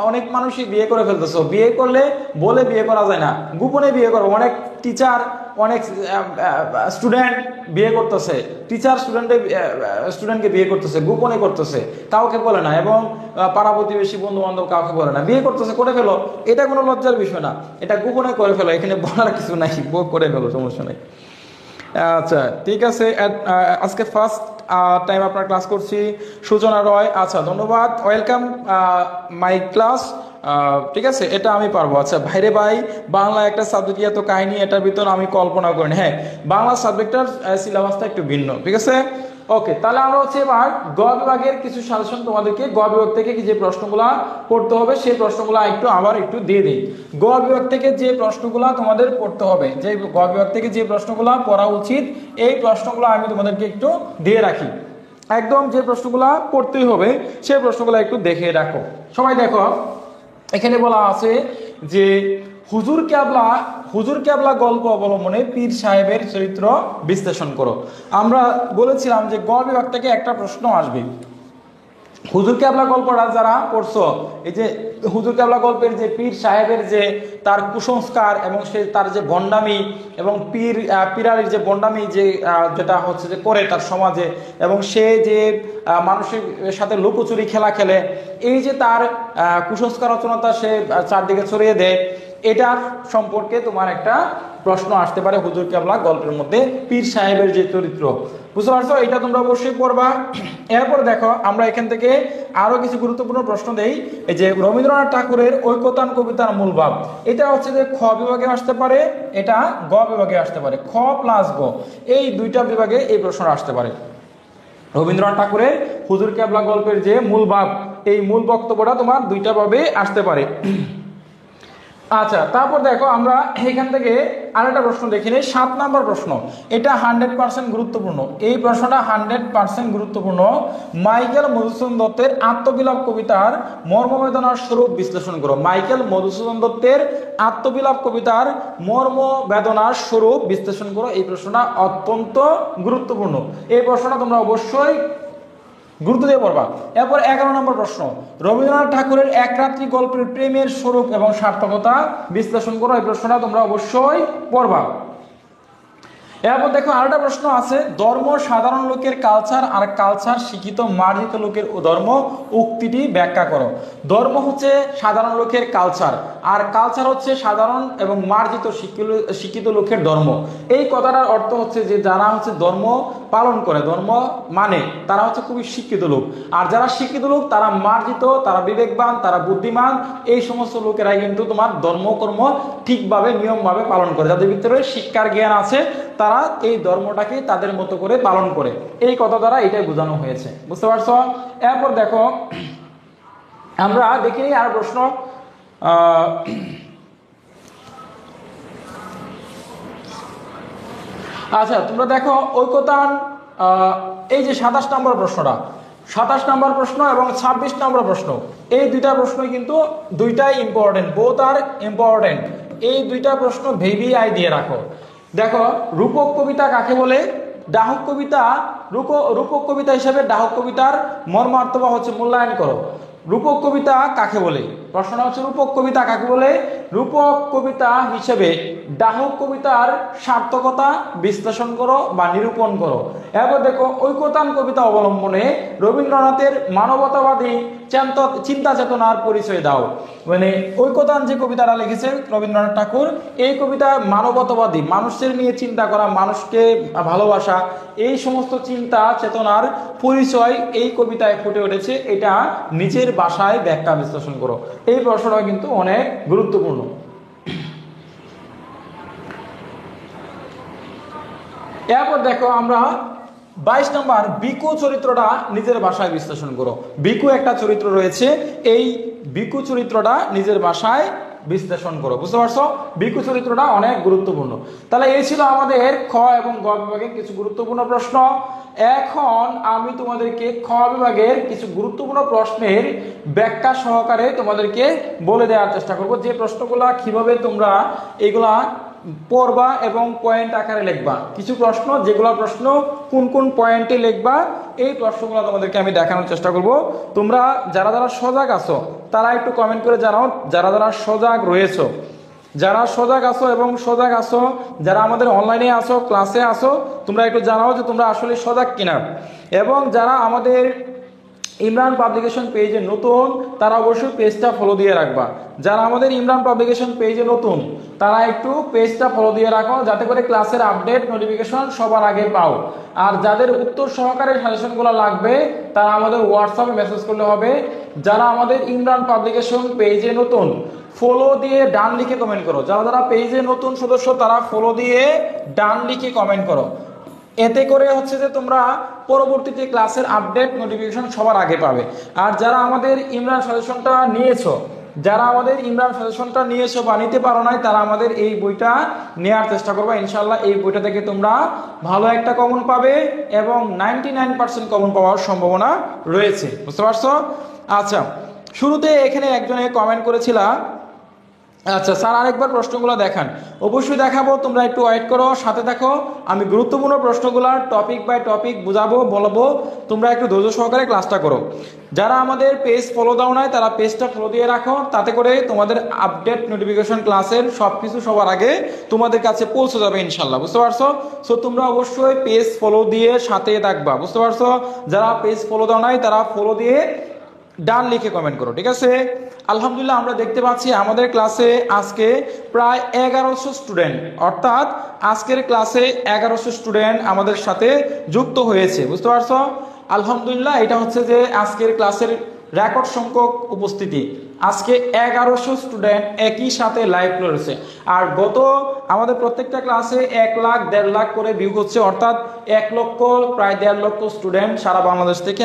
অনেক মানুষই বিয়ে করে ফেলতেছো, বিয়ে করলে বলে বিয়ে করা যায় না, গোপনে বিয়ে করো। অনেক টিচার, অনেক স্টুডেন্ট বিয়ে করতেছে, টিচার স্টুডেন্টকে বিয়ে করতেছে, গোপনে করতেছে, কাউকে বলে না, এবং পাড়া প্রতিবেশী বন্ধু বান্ধব কাউকে বলে না, বিয়ে করতেছে, করে ফেলো, এটা কোনো লজ্জার বিষয় না, এটা গোপনে করে ফেলো, এখানে বলার কিছু নাই, করে ফেলো, সমস্যা নেই। আচ্ছা ঠিক আছে, আজকে ফার্স্ট টাইম আপনার ক্লাস করছি, সূচনা রয়, আচ্ছা ধন্যবাদ, ওয়েলকাম মাই ক্লাস। ঠিক আছে, এটা আমি পারবো। আচ্ছা ভাইরে ভাই, বাংলা একটা সাবজেক্ট, এত কাহিনী এটার ভিতর আমি কল্পনা করিনি। হ্যাঁ, বাংলা সাবজেক্টটার সিলেবাসটা একটু ভিন্ন, ঠিক আছে? ওকে, তাহলে আমরা হচ্ছে এবার গ বিভাগের কিছু সাজেশন তোমাদেরকে, গ বিভাগ থেকে যে প্রশ্নগুলা পড়তে হবে সেই প্রশ্নগুলা একটু দিয়ে দিই। গ বিভাগ থেকে যে প্রশ্নগুলা তোমাদের পড়তে হবে, যে গ বিভাগ থেকে যে প্রশ্নগুলা পড়া উচিত, এই প্রশ্নগুলো আমি তোমাদেরকে একটু দিয়ে রাখি। একদম যে প্রশ্নগুলা পড়তেই হবে সেই প্রশ্নগুলো একটু দেখে রাখো। সবাই দেখো, এখানে বলা আছে যে হুজুর কেবলা গল্প অবলম্বনে পীর সাহেবের চরিত্র বিশ্লেষণ করো। আমরা বলেছিলাম যে গ বিভাগ থেকে একটা প্রশ্ন আসবে। হুজুর কেবলা গল্পটা যারা পড়ছো, এই যে হুজুর কেবলা গল্পের যে পীর সাহেবের যে তার কুসংস্কার এবং সে তার যে ভণ্ডামি এবং পীরারির যে ভণ্ডামি যেটা হচ্ছে যে করে তার সমাজে, এবং সে যে মানুষের সাথে লুকোচুরি খেলা খেলে, এই যে তার কুসংস্কার রচনাটা সে চারদিকে ছড়িয়ে দেয়, এটার সম্পর্কে তোমার একটা প্রশ্ন আসতে পারে হুজুর কেবলা গল্পের মধ্যে পীর সাহেবের যে চরিত্র, বুঝতে পারছো? এটা তোমরা অবশ্যই পড়বা। এরপর দেখো আমরা এখান থেকে আরো কিছু গুরুত্বপূর্ণ প্রশ্ন দেই। এই যে রবীন্দ্রনাথ ঠাকুরের ঐকতান কবিতার মূল ভাব, এটা হচ্ছে যে খ বিভাগে আসতে পারে, এটা গ বিভাগে আসতে পারে, খ প্লাস গ এই দুইটা বিভাগে এই প্রশ্নটা আসতে পারে। রবীন্দ্রনাথ ঠাকুরের হুজুর কেবলা গল্পের যে মূল ভাব, এই মূল বক্তব্যটা তোমার দুইটা ভাবে আসতে পারে। আচ্ছা, তারপর দেখো আমরা এখান থেকে আরেকটা প্রশ্ন দেখি নেই, 7 নম্বর প্রশ্ন। এটা 100% গুরুত্বপূর্ণ, এই প্রশ্নটা 100% গুরুত্বপূর্ণ। মাইকেল মধুসূদন দত্তের আত্মবিলাপ কবিতার মর্মবেদনার স্বরূপ বিশ্লেষণ করো। মাইকেল মধুসূদন দত্তের আত্মবিলাপ কবিতার মর্মবেদনার স্বরূপ বিশ্লেষণ করো। এই প্রশ্নটা অত্যন্ত গুরুত্বপূর্ণ, এই প্রশ্নটা তোমরা অবশ্যই গুরুত্ব দিয়ে পড়বা। এরপর 11 নম্বর প্রশ্ন, রবীন্দ্রনাথ ঠাকুরের এক রাত্রি গল্পের প্রেমের স্বরূপ এবং সার্থকতা বিশ্লেষণ করো। এই প্রশ্নটা তোমরা অবশ্যই পড়বা। এরপর দেখো আরেকটা প্রশ্ন আছে, ধর্ম সাধারণ লোকের কালচার আর কালচার শিক্ষিত মার্জিত লোকের ধর্ম, উক্তিটি ব্যাখ্যা করো। ধর্ম হচ্ছে সাধারণ লোকের কালচার, আর কালচার হচ্ছে সাধারণ এবং মার্জিত শিক্ষিত লোকের ধর্ম। এই কথাটার অর্থ হচ্ছে যে যারা হচ্ছে ধর্ম পালন করে, ধর্ম মানে, তারা হচ্ছে খুবই শিক্ষিত লোক, আর যারা শিক্ষিত লোক তারা মার্জিত, তারা বিবেকবান, তারা বুদ্ধিমান। এই সমস্ত লোকেরাই কিন্তু তোমার ধর্মকর্ম ঠিকভাবে নিয়মভাবে পালন করে, যাদের ভিতরে শিক্ষার জ্ঞান আছে, তারা এই ধর্মটাকে তাদের মতো করে পালন করে। এই কথা দ্বারা এটাই বোঝানো হয়েছে, বুঝতে পারছো? এরপর দেখো আমরা দেখি আর প্রশ্ন, আচ্ছা তোমরা দেখো ঐকতান, এই যে 27 নম্বর প্রশ্নটা, 27 নম্বর প্রশ্ন এবং 26 নম্বর প্রশ্ন, এই দুইটা প্রশ্ন কিন্তু দুইটাই ইম্পর্টেন্ট, বোথ আর ইম্পর্টেন্ট। এই দুইটা প্রশ্ন VVI দিয়ে রাখো। দেখো রূপক কবিতা কাকে বলে, ডাহক কবিতা, রূপক কবিতা হিসেবে ডাহক কবিতার মর্মার্থ বা হচ্ছে মূল্যায়ন করো। রূপক কবিতা কাকে বলে, প্রশ্নটা হচ্ছে রূপক কবিতা কাকে বলে, রূপক কবিতা হিসেবে ডাহক কবিতার সার্থকতা বিশ্লেষণ করো বা নিরূপণ করো। এরপর দেখো ঐকতান কবিতা অবলম্বনে রবীন্দ্রনাথের মানবতাবাদী চিন্তা চেতনার পরিচয় দাও। মানে ঐকতান যে কবিতাটা লিখেছে রবীন্দ্রনাথ ঠাকুর, এই কবিতা মানবতাবাদী, মানুষের নিয়ে চিন্তা করা, মানুষকে ভালোবাসা, এই সমস্ত চিন্তা চেতনার পরিচয় এই কবিতায় ফুটে উঠেছে। এটা নিজের ভাষায় ব্যাখ্যা বিশ্লেষণ করো। এই প্রশ্নটা কিন্তু অনেক গুরুত্বপূর্ণ। এরপর দেখো আমরা 22 নম্বর, বিকু চরিত্রটা নিজের ভাষায় বিশ্লেষণ করো। বিকু একটা চরিত্র রয়েছে, এই বিকু চরিত্রটা নিজের ভাষায় বিশ্লেষণ করো, বুঝতে পারছো? বিকু চরিত্রটা অনেক গুরুত্বপূর্ণ। তাহলে এই ছিল আমাদের খ এবং গ বিভাগের কিছু গুরুত্বপূর্ণ প্রশ্ন। এখন আমি তোমাদেরকে খ বিভাগের কিছু গুরুত্বপূর্ণ প্রশ্নের ব্যাখ্যা সহকারে তোমাদেরকে বলে দেওয়ার চেষ্টা করব, যে প্রশ্নগুলা কিভাবে তোমরা এগুলা পড়বা এবং পয়েন্ট আকারে লিখবা। কিছু প্রশ্ন, যেগুলো প্রশ্ন কোন কোন পয়েন্টে লিখবা, এই প্রশ্নগুলো তোমাদেরকে আমি দেখানোর চেষ্টা করব। তোমরা যারা যারা সজাগ আছো তারা একটু কমেন্ট করে জানাও, যারা যারা সজাগ রয়েছো, যারা সজাগ আছো এবং সজাগ আছো, যারা আমাদের অনলাইনে আছো, ক্লাসে আছো, তোমরা একটু জানাও যে তোমরা আসলে সজাগ কিনা। এবং যারা আমাদের ইমরান পাবলিকেশন পেজে নতুন, তারা অবশ্যই পেজটা ফলো দিয়ে রাখবা। যারা আমাদের ইমরান পাবলিকেশন পেজে নতুন তারা একটু পেজটা ফলো দিয়ে রাখো, যাতে করে ক্লাসের আপডেট নোটিফিকেশন সবার আগে পাও। আর যাদের উত্তর সহকারে সাজেশনগুলো লাগবে তারা আমাদের হোয়াটসঅ্যাপে মেসেজ করলে হবে। যারা আমাদের ইমরান পাবলিকেশন পেজে নতুন, ফলো দিয়ে ডান লিখে কমেন্ট করো। যারা যারা পেজে নতুন সদস্য তারা ফলো দিয়ে ডান লিখে কমেন্ট করো। এতে করে হচ্ছে যে তোমরা পরবর্তীতে ক্লাসের আপডেট নোটিফিকেশন সবার আগে পাবে। আর যারা আমাদের ইমরান সাজেশনটা নিয়েছো, যারা আমাদের ইমরান সাজেশনটা নিয়েছো বা নিতে পারো নাই, তারা আমাদের এই বইটা নেওয়ার চেষ্টা করবে। ইনশাল্লাহ এই বইটা থেকে তোমরা ভালো একটা কমন পাবে এবং 99% কমন পাওয়ার সম্ভাবনা রয়েছে, বুঝতে পারছো? আচ্ছা, শুরুতে এখানে একজনে কমেন্ট করেছিল, আচ্ছা স্যার আরেকবার প্রশ্নগুলো দেখান। অবশ্যই দেখাবো, তোমরা একটু ওয়েট করো, সাথে দেখো। আমি গুরুত্বপূর্ণ প্রশ্নগুলো টপিক বাই টপিক বুঝাবো, বলবো, তোমরা একটু ধৈর্য সহকারে ক্লাসটা করো। যারা আমাদের পেজ ফলো দাও নাই তারা পেজটা ফলো দিয়ে রাখো, তাতে করে তোমাদের আপডেট নোটিফিকেশন ক্লাসের সবকিছু সবার আগে তোমাদের কাছে পৌঁছে যাবে ইনশাল্লাহ, বুঝতে পারছো? সো তোমরা অবশ্যই পেজ ফলো দিয়ে সাথে থাকবা, বুঝতে পারছো? যারা পেজ ফলো দাও নাই তারা ফলো দিয়ে ডান লিখে কমেন্ট করো, ঠিক আছে? আলহামদুলিল্লাহ আমরা দেখতে পাচ্ছি আমাদের ক্লাসে আজকে প্রায় 1100 স্টুডেন্ট, অর্থাৎ আজকের ক্লাসে 1100 স্টুডেন্ট আমাদের সাথে যুক্ত হয়েছে, বুঝতে পারছো? আলহামদুলিল্লাহ এটা হচ্ছে যে আজকের ক্লাসের রেকর্ড সংখ্যক উপস্থিতি। আজকে 1100 স্টুডেন্ট একই সাথে লাইভ রয়েছে। আর গত আমাদের প্রত্যেকটা ক্লাসে 1 লাখ 1.5 লাখ করে ভিউ হচ্ছে, অর্থাৎ 1 লক্ষ প্রায় 1.5 লক্ষ স্টুডেন্ট সারা বাংলাদেশ থেকে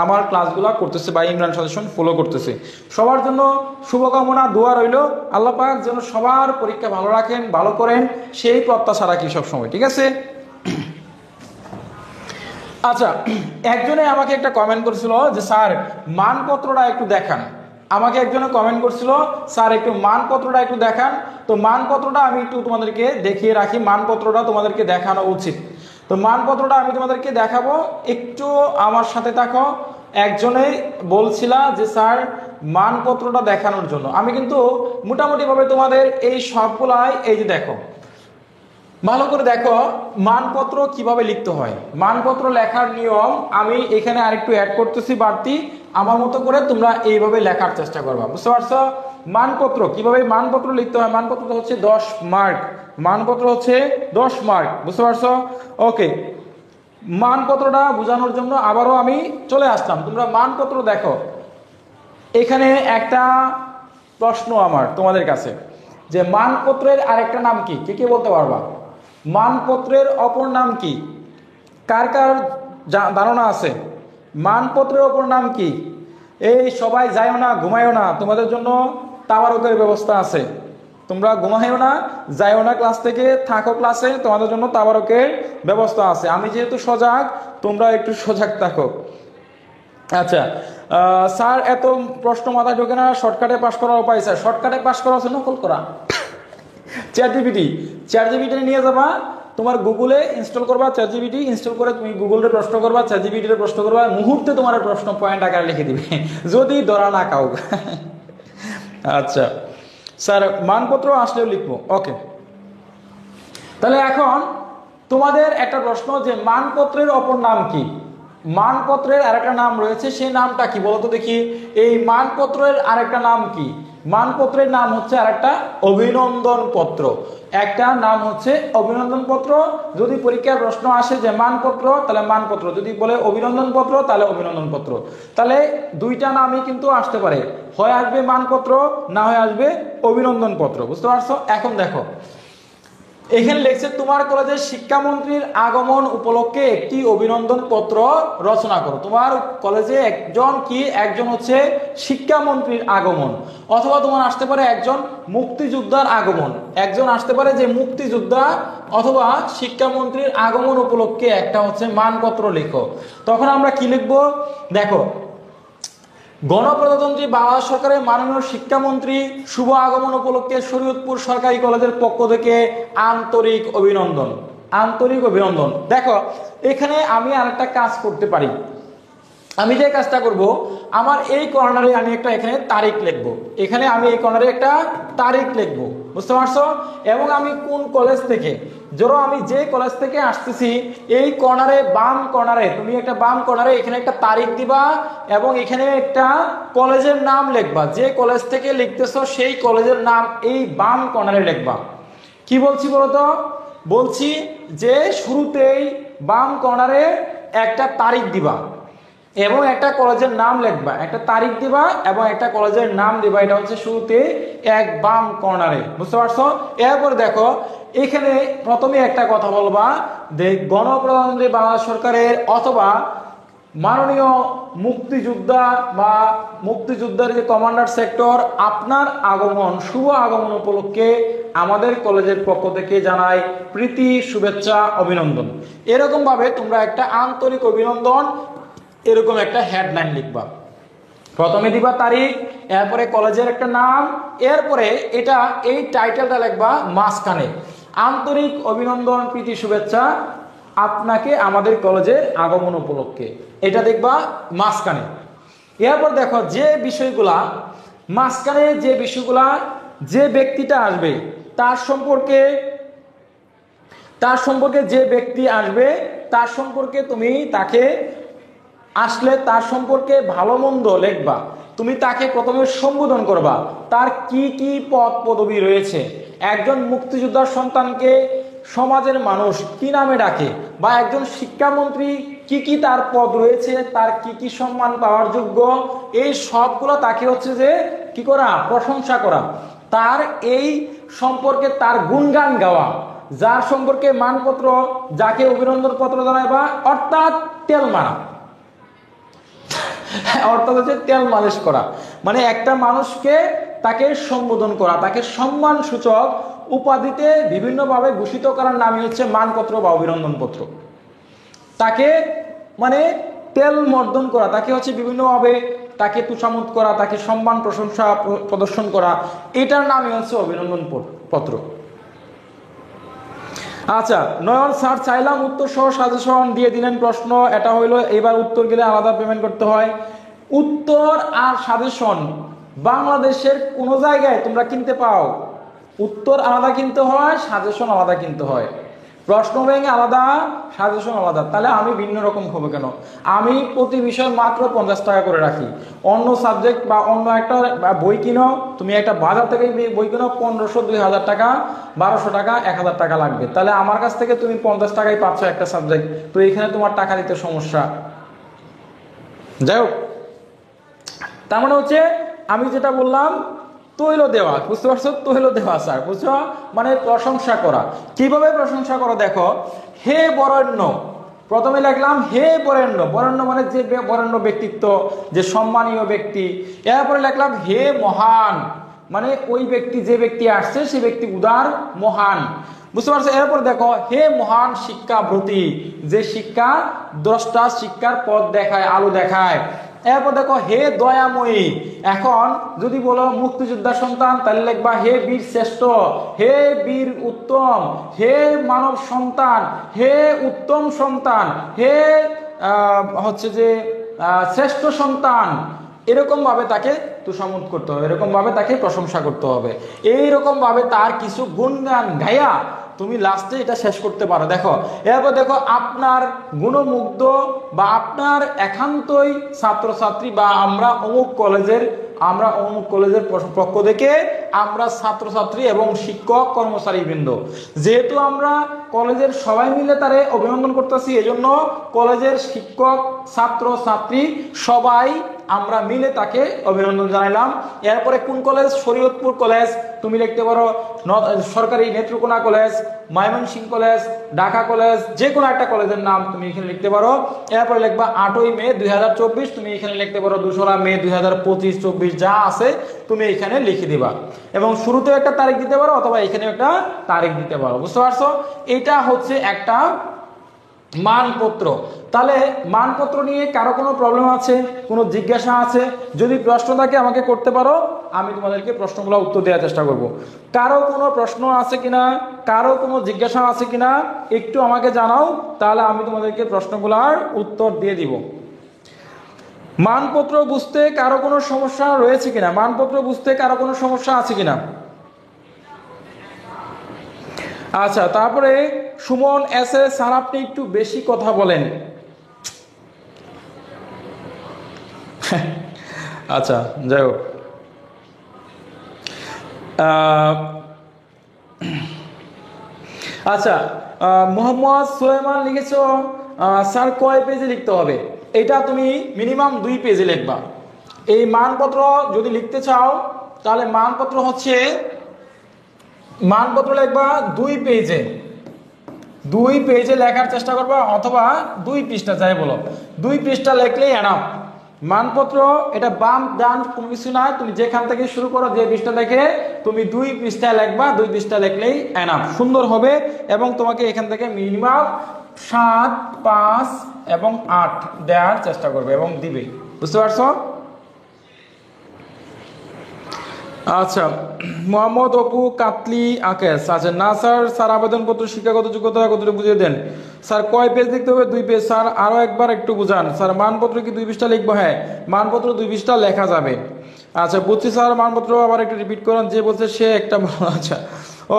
আমার ক্লাসগুলো করতেছে বা ইমরান সাজেশন ফলো করতেছে। সবার জন্য শুভকামনা, দোয়া রইল, আল্লাহ পাক যেন সবার পরীক্ষা ভালো রাখেন, ভালো করেন, সেই প্রত্যাশা রাখি সবসময়, ঠিক আছে? আচ্ছা, একজনে আমাকে একটা কমেন্ট করেছিল যে স্যার মানপত্রটা একটু দেখান। আমাকে একজনে কমেন্ট করছিল স্যার একটু মানপত্রটা একটু দেখান। তো মানপত্রটা আমি একটু তোমাদেরকে দেখিয়ে রাখি, মানপত্রটা তোমাদেরকে দেখানো উচিত। তো মানপত্রটা আমি তোমাদেরকে দেখাবো, একটু আমার সাথে থাকো। একজনে বলছিল যে স্যার মানপত্রটা দেখানোর জন্য। আমি কিন্তু মোটামুটিভাবে তোমাদের এই সবগুলাই, এই যে দেখো, ভালো করে দেখো মানপত্র কিভাবে লিখতে হয়। মানপত্র লেখার নিয়ম আমি এখানে আরেকটু অ্যাড করতেছি বাড়তি, আমার মতো করে তোমরা এইভাবে লেখার চেষ্টা করবা, বুঝতে পারছো? মানপত্র কিভাবে মানপত্র লিখতে হয়, মানপত্র হচ্ছে 10 মার্ক, মানপত্র হচ্ছে 10 মার্ক, বুঝতে পারছো? ওকে, মানপত্রটা বোঝানোর জন্য আবারও আমি চলে আসলাম। তোমরা মানপত্র দেখো, এখানে একটা প্রশ্ন আমার তোমাদের কাছে, যে মানপত্রের আরেকটা নাম কি? কে বলতে পারবা? মানপত্রের অপর নাম কি? কার কার ধারণা আছে? মানপত্রের অপর নাম কি? এই সবাই যাইও না, ঘুমাইও না, তোমাদের জন্য তাবারকের ব্যবস্থা আছে। তোমরা ঘুমাইও না, যাইও না ক্লাস থেকে, থাকো ক্লাসে, তোমাদের জন্য তাবারকের ব্যবস্থা আছে। আমি যেহেতু সজাগ, তোমরা একটু সজাগ থাকো। আচ্ছা স্যার এত প্রশ্ন মাথায় ঢোকে না, শর্টকাটে পাস করার উপায়? স্যার শর্টকাটে পাস করা আছে নকল করা। চ্যাট জিপিটি নিয়ে যাবা, তোমার গুগলে ইনস্টল করবা, চ্যাট জিপিটি ইনস্টল করে তুমি গুগলের প্রশ্ন করবা, চ্যাট জিপিটির প্রশ্ন করবা, মুহূর্তে তোমার প্রশ্ন পয়েন্ট আকারে লিখে দিবে, যদি ধরা না খাও। আচ্ছা স্যার মানপত্র আসলেও লিখবো, ওকে। তাহলে এখন তোমাদের একটা প্রশ্ন, যে মানপত্রের অপর নাম কি? মানপত্রের আরেকটা নাম রয়েছে, সেই নামটা কি বলতো দেখি? এই মানপত্রের আরেকটা নাম কি? মানপত্রের নাম হচ্ছে আরেকটা অভিনন্দন পত্র। একটা নাম হচ্ছে অভিনন্দন পত্র। যদি পরীক্ষার প্রশ্ন আসে যে মানপত্র, তাহলে মানপত্র, যদি বলে অভিনন্দন পত্র, তাহলে অভিনন্দন পত্র। তাহলে দুইটা নামই কিন্তু আসতে পারে, হয় আসবে মানপত্র, না হয় আসবে অভিনন্দন পত্র, বুঝতে পারছো? এখন দেখো এখানে লেখছে, তোমার কলেজের শিক্ষামন্ত্রীর আগমন উপলক্ষে একটি অভিনন্দন পত্র রচনা করো। তোমার কলেজে একজন হচ্ছে শিক্ষামন্ত্রীর আগমন, অথবা তোমার আসতে পারে একজন মুক্তিযোদ্ধার আগমন, একজন আসতে পারে যে মুক্তিযোদ্ধা, অথবা শিক্ষামন্ত্রীর আগমন উপলক্ষে একটা হচ্ছে মানপত্র লেখো। তখন আমরা কি লিখবো? দেখো, গণপ্রজাতন্ত্রী বাংলাদেশ সরকারের মাননীয় শিক্ষামন্ত্রী শুভ আগমন উপলক্ষে শরীয়তপুর সরকারি কলেজের পক্ষ থেকে আন্তরিক অভিনন্দন, আন্তরিক অভিনন্দন। দেখো এখানে আমি আরেকটা কাজ করতে পারি। আমি যে কাজটা করব, আমার এই কর্নারে আমি একটা এখানে তারিখ লিখবো, এখানে আমি এই কর্নারে একটা তারিখ লিখবো, বুঝতে পারছো? এবং আমি কোন কলেজ থেকে, ধরো আমি যে কলেজ থেকে আসতেছি, এই কর্নারে বাম কর্নারে তুমি একটা বাম কর্নারে এখানে একটা তারিখ দিবা, এবং এখানে একটা কলেজের নাম লিখবা। যে কলেজ থেকে লিখতেছো সেই কলেজের নাম এই বাম কর্নারে লিখবা। কি বলছি বলতো? বলছি যে শুরুতেই বাম কর্নারে একটা তারিখ দিবা এবং একটা কলেজের নাম লিখবা, একটা তারিখ দিবা এবং একটা কলেজের নাম দিবা। এটা হচ্ছে শুরুতে এক বাম কর্নারে, বুঝতে পারছো? এরপর দেখো এখানে প্রথমে একটা কথা বলবা, যে গণপ্রজাতন্ত্রী বাংলাদেশ সরকারের অথবা মাননীয় মুক্তিযোদ্ধা বা মুক্তিযোদ্ধার যে কমান্ডার সেক্টর, আপনার আগমন, শুভ আগমন উপলক্ষে আমাদের কলেজের পক্ষ থেকে জানাই প্রীতি, শুভেচ্ছা, অভিনন্দন। এরকম ভাবে তোমরা একটা আন্তরিক অভিনন্দন, এরকম একটা হেডলাইন লিখবা। প্রথমে দিবা তারিখ, এরপরে কলেজের একটা নাম, এরপরে এটা এই টাইটেলটা লিখবা মাঝখানে, আন্তরিক অভিনন্দন, প্রীতি, শুভেচ্ছা আপনাকে আমাদের কলেজের আগমন উপলক্ষে, এটা দেখবা মাঝখানে। এরপর দেখো যে বিষয়গুলা মাঝখানে, যে বিষয়গুলা যে ব্যক্তিটা আসবে তার সম্পর্কে যে ব্যক্তি আসবে তার সম্পর্কে তুমি তাকে আসলে তার সম্পর্কে ভালো মন্দ লিখবা, তুমি তাকে প্রথমে সম্বোধন করবা, তার কি কি পদ পদবি রয়েছে, একজন মুক্তিযোদ্ধার সন্তানকে সমাজের মানুষ কি নামে ডাকে, বা একজন শিক্ষামন্ত্রী কি কি তার পদ রয়েছে, তার কি কি সম্মান পাওয়ার যোগ্য, এই সবগুলো তাকে হচ্ছে যে কি করা, প্রশংসা করা, তার এই সম্পর্কে তার গুণগান গাওয়া, যার সম্পর্কে মানপত্র, যাকে অভিনন্দন পত্র জানাইবা, অর্থাৎ তেল মারা, অর্থাৎ হচ্ছে তেল মালিশ করা, মানে একটা মানুষকে তাকে সম্বোধন করা, তাকে সম্মান সূচক উপাধিতে বিভিন্নভাবে ভূষিত করার নামই হচ্ছে মানপত্র বা অভিনন্দন পত্র। তাকে মানে তেল মর্দন করা, তাকে হচ্ছে বিভিন্নভাবে তাকে তুষামত করা, তাকে সম্মান প্রশংসা প্রদর্শন করা, এটার নামই হচ্ছে অভিনন্দন পত্র। আচ্ছা, নয়ন স্যার চাইলাম উত্তর সহ সাজেশন দিয়ে দিলেন প্রশ্ন, এটা হইলো এবার উত্তর গেলে আলাদা পেমেন্ট করতে হয়। উত্তর আর সাজেশন বাংলাদেশের কোন জায়গায় তোমরা কিনতে পাও? উত্তর আলাদা কিনতে হয়, সাজেশন আলাদা কিনতে হয়, প্রশ্ন ব্যাংক আলাদা, সাজেশন আলাদা। তাহলে আমি ভিন্ন রকম হবে কেন? আমি প্রতি বিষয় মাত্র 50 টাকা করে রাখি। অন্য সাবজেক্ট বা অন্য একটা বই কিনো, তুমি একটা বাজার থেকে বই কিনো 1500, 2000 টাকা, 1200 টাকা, 1000 টাকা লাগবে। তাহলে আমার কাছ থেকে তুমি 50 টাকায় পাচ্ছ একটা সাবজেক্ট, তো এখানে তোমার টাকা দিতে সমস্যা। যাই হোক, তার মানে হচ্ছে আমি যেটা বললাম, তৈল দেওয়া, বুঝতে পারছো? তৈল দেওয়া স্যার, বুঝছো? মানে প্রশংসা করা। কিভাবে প্রশংসা করো দেখো, হে বরেণ্য, প্রথমে লিখলাম হে বরেণ্য, বরেণ্য মানে যে বরেণ্য ব্যক্তিত্ব, যে সম্মানীয় ব্যক্তি। এরপরে লিখলাম হে মহান, মানে ওই ব্যক্তি, যে ব্যক্তি আসছে সে ব্যক্তি উদার মহান, বুঝতে পারছো? এরপর দেখো হে মহান শিক্ষাব্রতী, যে শিক্ষা দ্রষ্টা, শিক্ষার পথ দেখায়, আলো দেখায়। এরপর দেখো হে দয়াময়ী, এখন যদি বলো মুক্তিযোদ্ধা সন্তান তাহলে লিখবা হে বীর শ্রেষ্ঠ, হে বীর উত্তম, হে মানব সন্তান, হে উত্তম সন্তান, হে হচ্ছে যে শ্রেষ্ঠ সন্তান। এরকম ভাবে তাকে তুষামত করতে হবে, এরকম ভাবে তাকে প্রশংসা করতে হবে, এইরকম ভাবে তার কিছু গুণগান গায়া তুমি লাস্টে এটা শেষ করতে পারো। দেখো এরপর দেখো আপনার গুণমুগ্ধ বা আপনার একান্তই ছাত্রছাত্রী বা আমরা অমুক কলেজের পক্ষ থেকে আমরা ছাত্রছাত্রী এবং শিক্ষক কর্মচারী বৃন্দ, যেহেতু আমরা কলেজের সবাই মিলে তারে অভিনন্দন করতেছি, এজন্য কলেজের শিক্ষক, ছাত্র ছাত্রী সবাই আমরা মিলে তাকে অভিনন্দন জানাইলাম। এরপরে কোন কলেজ? শরীয়তপুর কলেজ, তুমি লিখতে পারো সরকারি Netrokona college, Mymensingh college, Dhaka college, যে কোনো একটা কলেজের নাম তুমি এখানে লিখতে পারো। এরপরে লিখবা 8ই মে 2024, তুমি এখানে লিখতে পারো 2রা মে 2025-24, যা আছে তুমি এখানে লিখে দিবা, এবং শুরুতেও একটা তারিখ দিতে পারো অথবা এখানে একটা তারিখ দিতে পারো, বুঝতে পারছো? এটা হচ্ছে একটা মানপত্র। তাহলে মানপত্র নিয়ে কারো কোনো প্রবলেম আছে, কোনো জিজ্ঞাসা আছে? যদি প্রশ্ন থাকে আমাকে করতে পারো, আমি তোমাদেরকে প্রশ্নগুলো উত্তর দেওয়ার চেষ্টা করব। কারো কোনো প্রশ্ন আছে কিনা, কারো কোনো জিজ্ঞাসা আছে কিনা একটু আমাকে জানাও, তাহলে আমি তোমাদেরকে প্রশ্নগুলোর উত্তর দিয়ে দিব। মানপত্র বুঝতে কারো কোনো সমস্যা রয়েছে কিনা? মানপত্র বুঝতে কারো কোনো সমস্যা আছে কিনা? আচ্ছা, তারপরে সুমন এস এ, স্যার আপনি একটু বেশি কথা বলেন। আচ্ছা, যাই হোক, আচ্ছা, মোহাম্মদ সুলাইমান লিখেছ স্যার কয় পেজে লিখতে হবে? এটা তুমি মিনিমাম 2 পেজে লিখবা। এই মানপত্র যদি লিখতে চাও তাহলে মানপত্র লিখবা 2 পেজে, 2 পেজে লেখার চেষ্টা করবা, অথবা 2 পৃষ্ঠা, যাই বলো 2 পৃষ্ঠা লিখলেই এনাফ। মানপত্র এটা বাম ডান কোনো কিছু না, তুমি যেখান থেকে শুরু করো, যে পৃষ্ঠা থেকে তুমি 2 পৃষ্ঠা লিখবা, 2 পৃষ্ঠা লিখলেই এনাফ, সুন্দর হবে। এবং তোমাকে এখান থেকে মিনিমাম 7, 5 এবং 8 দেওয়ার চেষ্টা করবে এবং দিবে, বুঝতে পারছো? আচ্ছা, মোহাম্মদ অপু কাতলি আকেশ, আচ্ছা না স্যার আবেদনপত্র শিক্ষাগত যোগ্যতা কতটুকু বুঝিয়ে দেন। স্যার কয় পেজ লিখতে হবে? 2 পেজ। স্যার আরো একবার একটু বুঝান। স্যার মানপত্র কি 2 পৃষ্ঠা লিখবো? হ্যাঁ, মানপত্র 2 পৃষ্ঠা লেখা যাবে। আচ্ছা বুঝছি স্যার, মানপত্র আবার একটু রিপিট করেন, যে বলছে সে একটা। আচ্ছা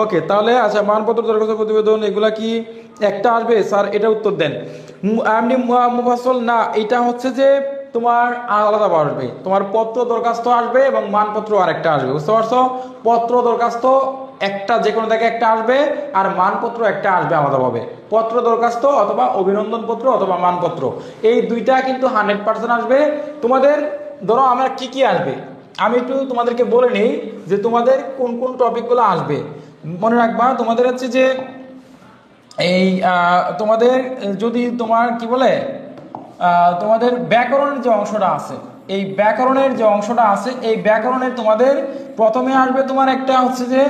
ওকে, তাহলে আচ্ছা মানপত্র দরখাস্ত প্রতিবেদন এগুলা কি একটা আসবে? স্যার এটা উত্তর দেন। এমনি মুফাসসল না, এটা হচ্ছে যে তোমার আলাদা আসবে, তোমার পত্র দরখাস্ত আসবে এবং মানপত্র আরেকটা আসবে, বুঝতে পারছো? পত্র দরখাস্ত একটা যে কোনো জায়গায় একটা আসবে, আর মানপত্র একটা আসবে আলাদাভাবে। পত্র দরখাস্ত অথবা অভিনন্দন পত্র অথবা মানপত্র, এই দুইটা কিন্তু 100% আসবে তোমাদের। ধরো আমার কি কি আসবে আমি একটু তোমাদেরকে বলে নিই যে তোমাদের কোন কোন টপিকগুলো আসবে। মনে রাখবা তোমাদের হচ্ছে যে এই তোমাদের যদি তোমার কি বলে তোমাদের ব্যাকরণের যে অংশটা আছে, এই ব্যাকরণের যে অংশটা আছে, এই ব্যাকরণের তোমাদের প্রথমে আসবে তোমার একটা হচ্ছে যে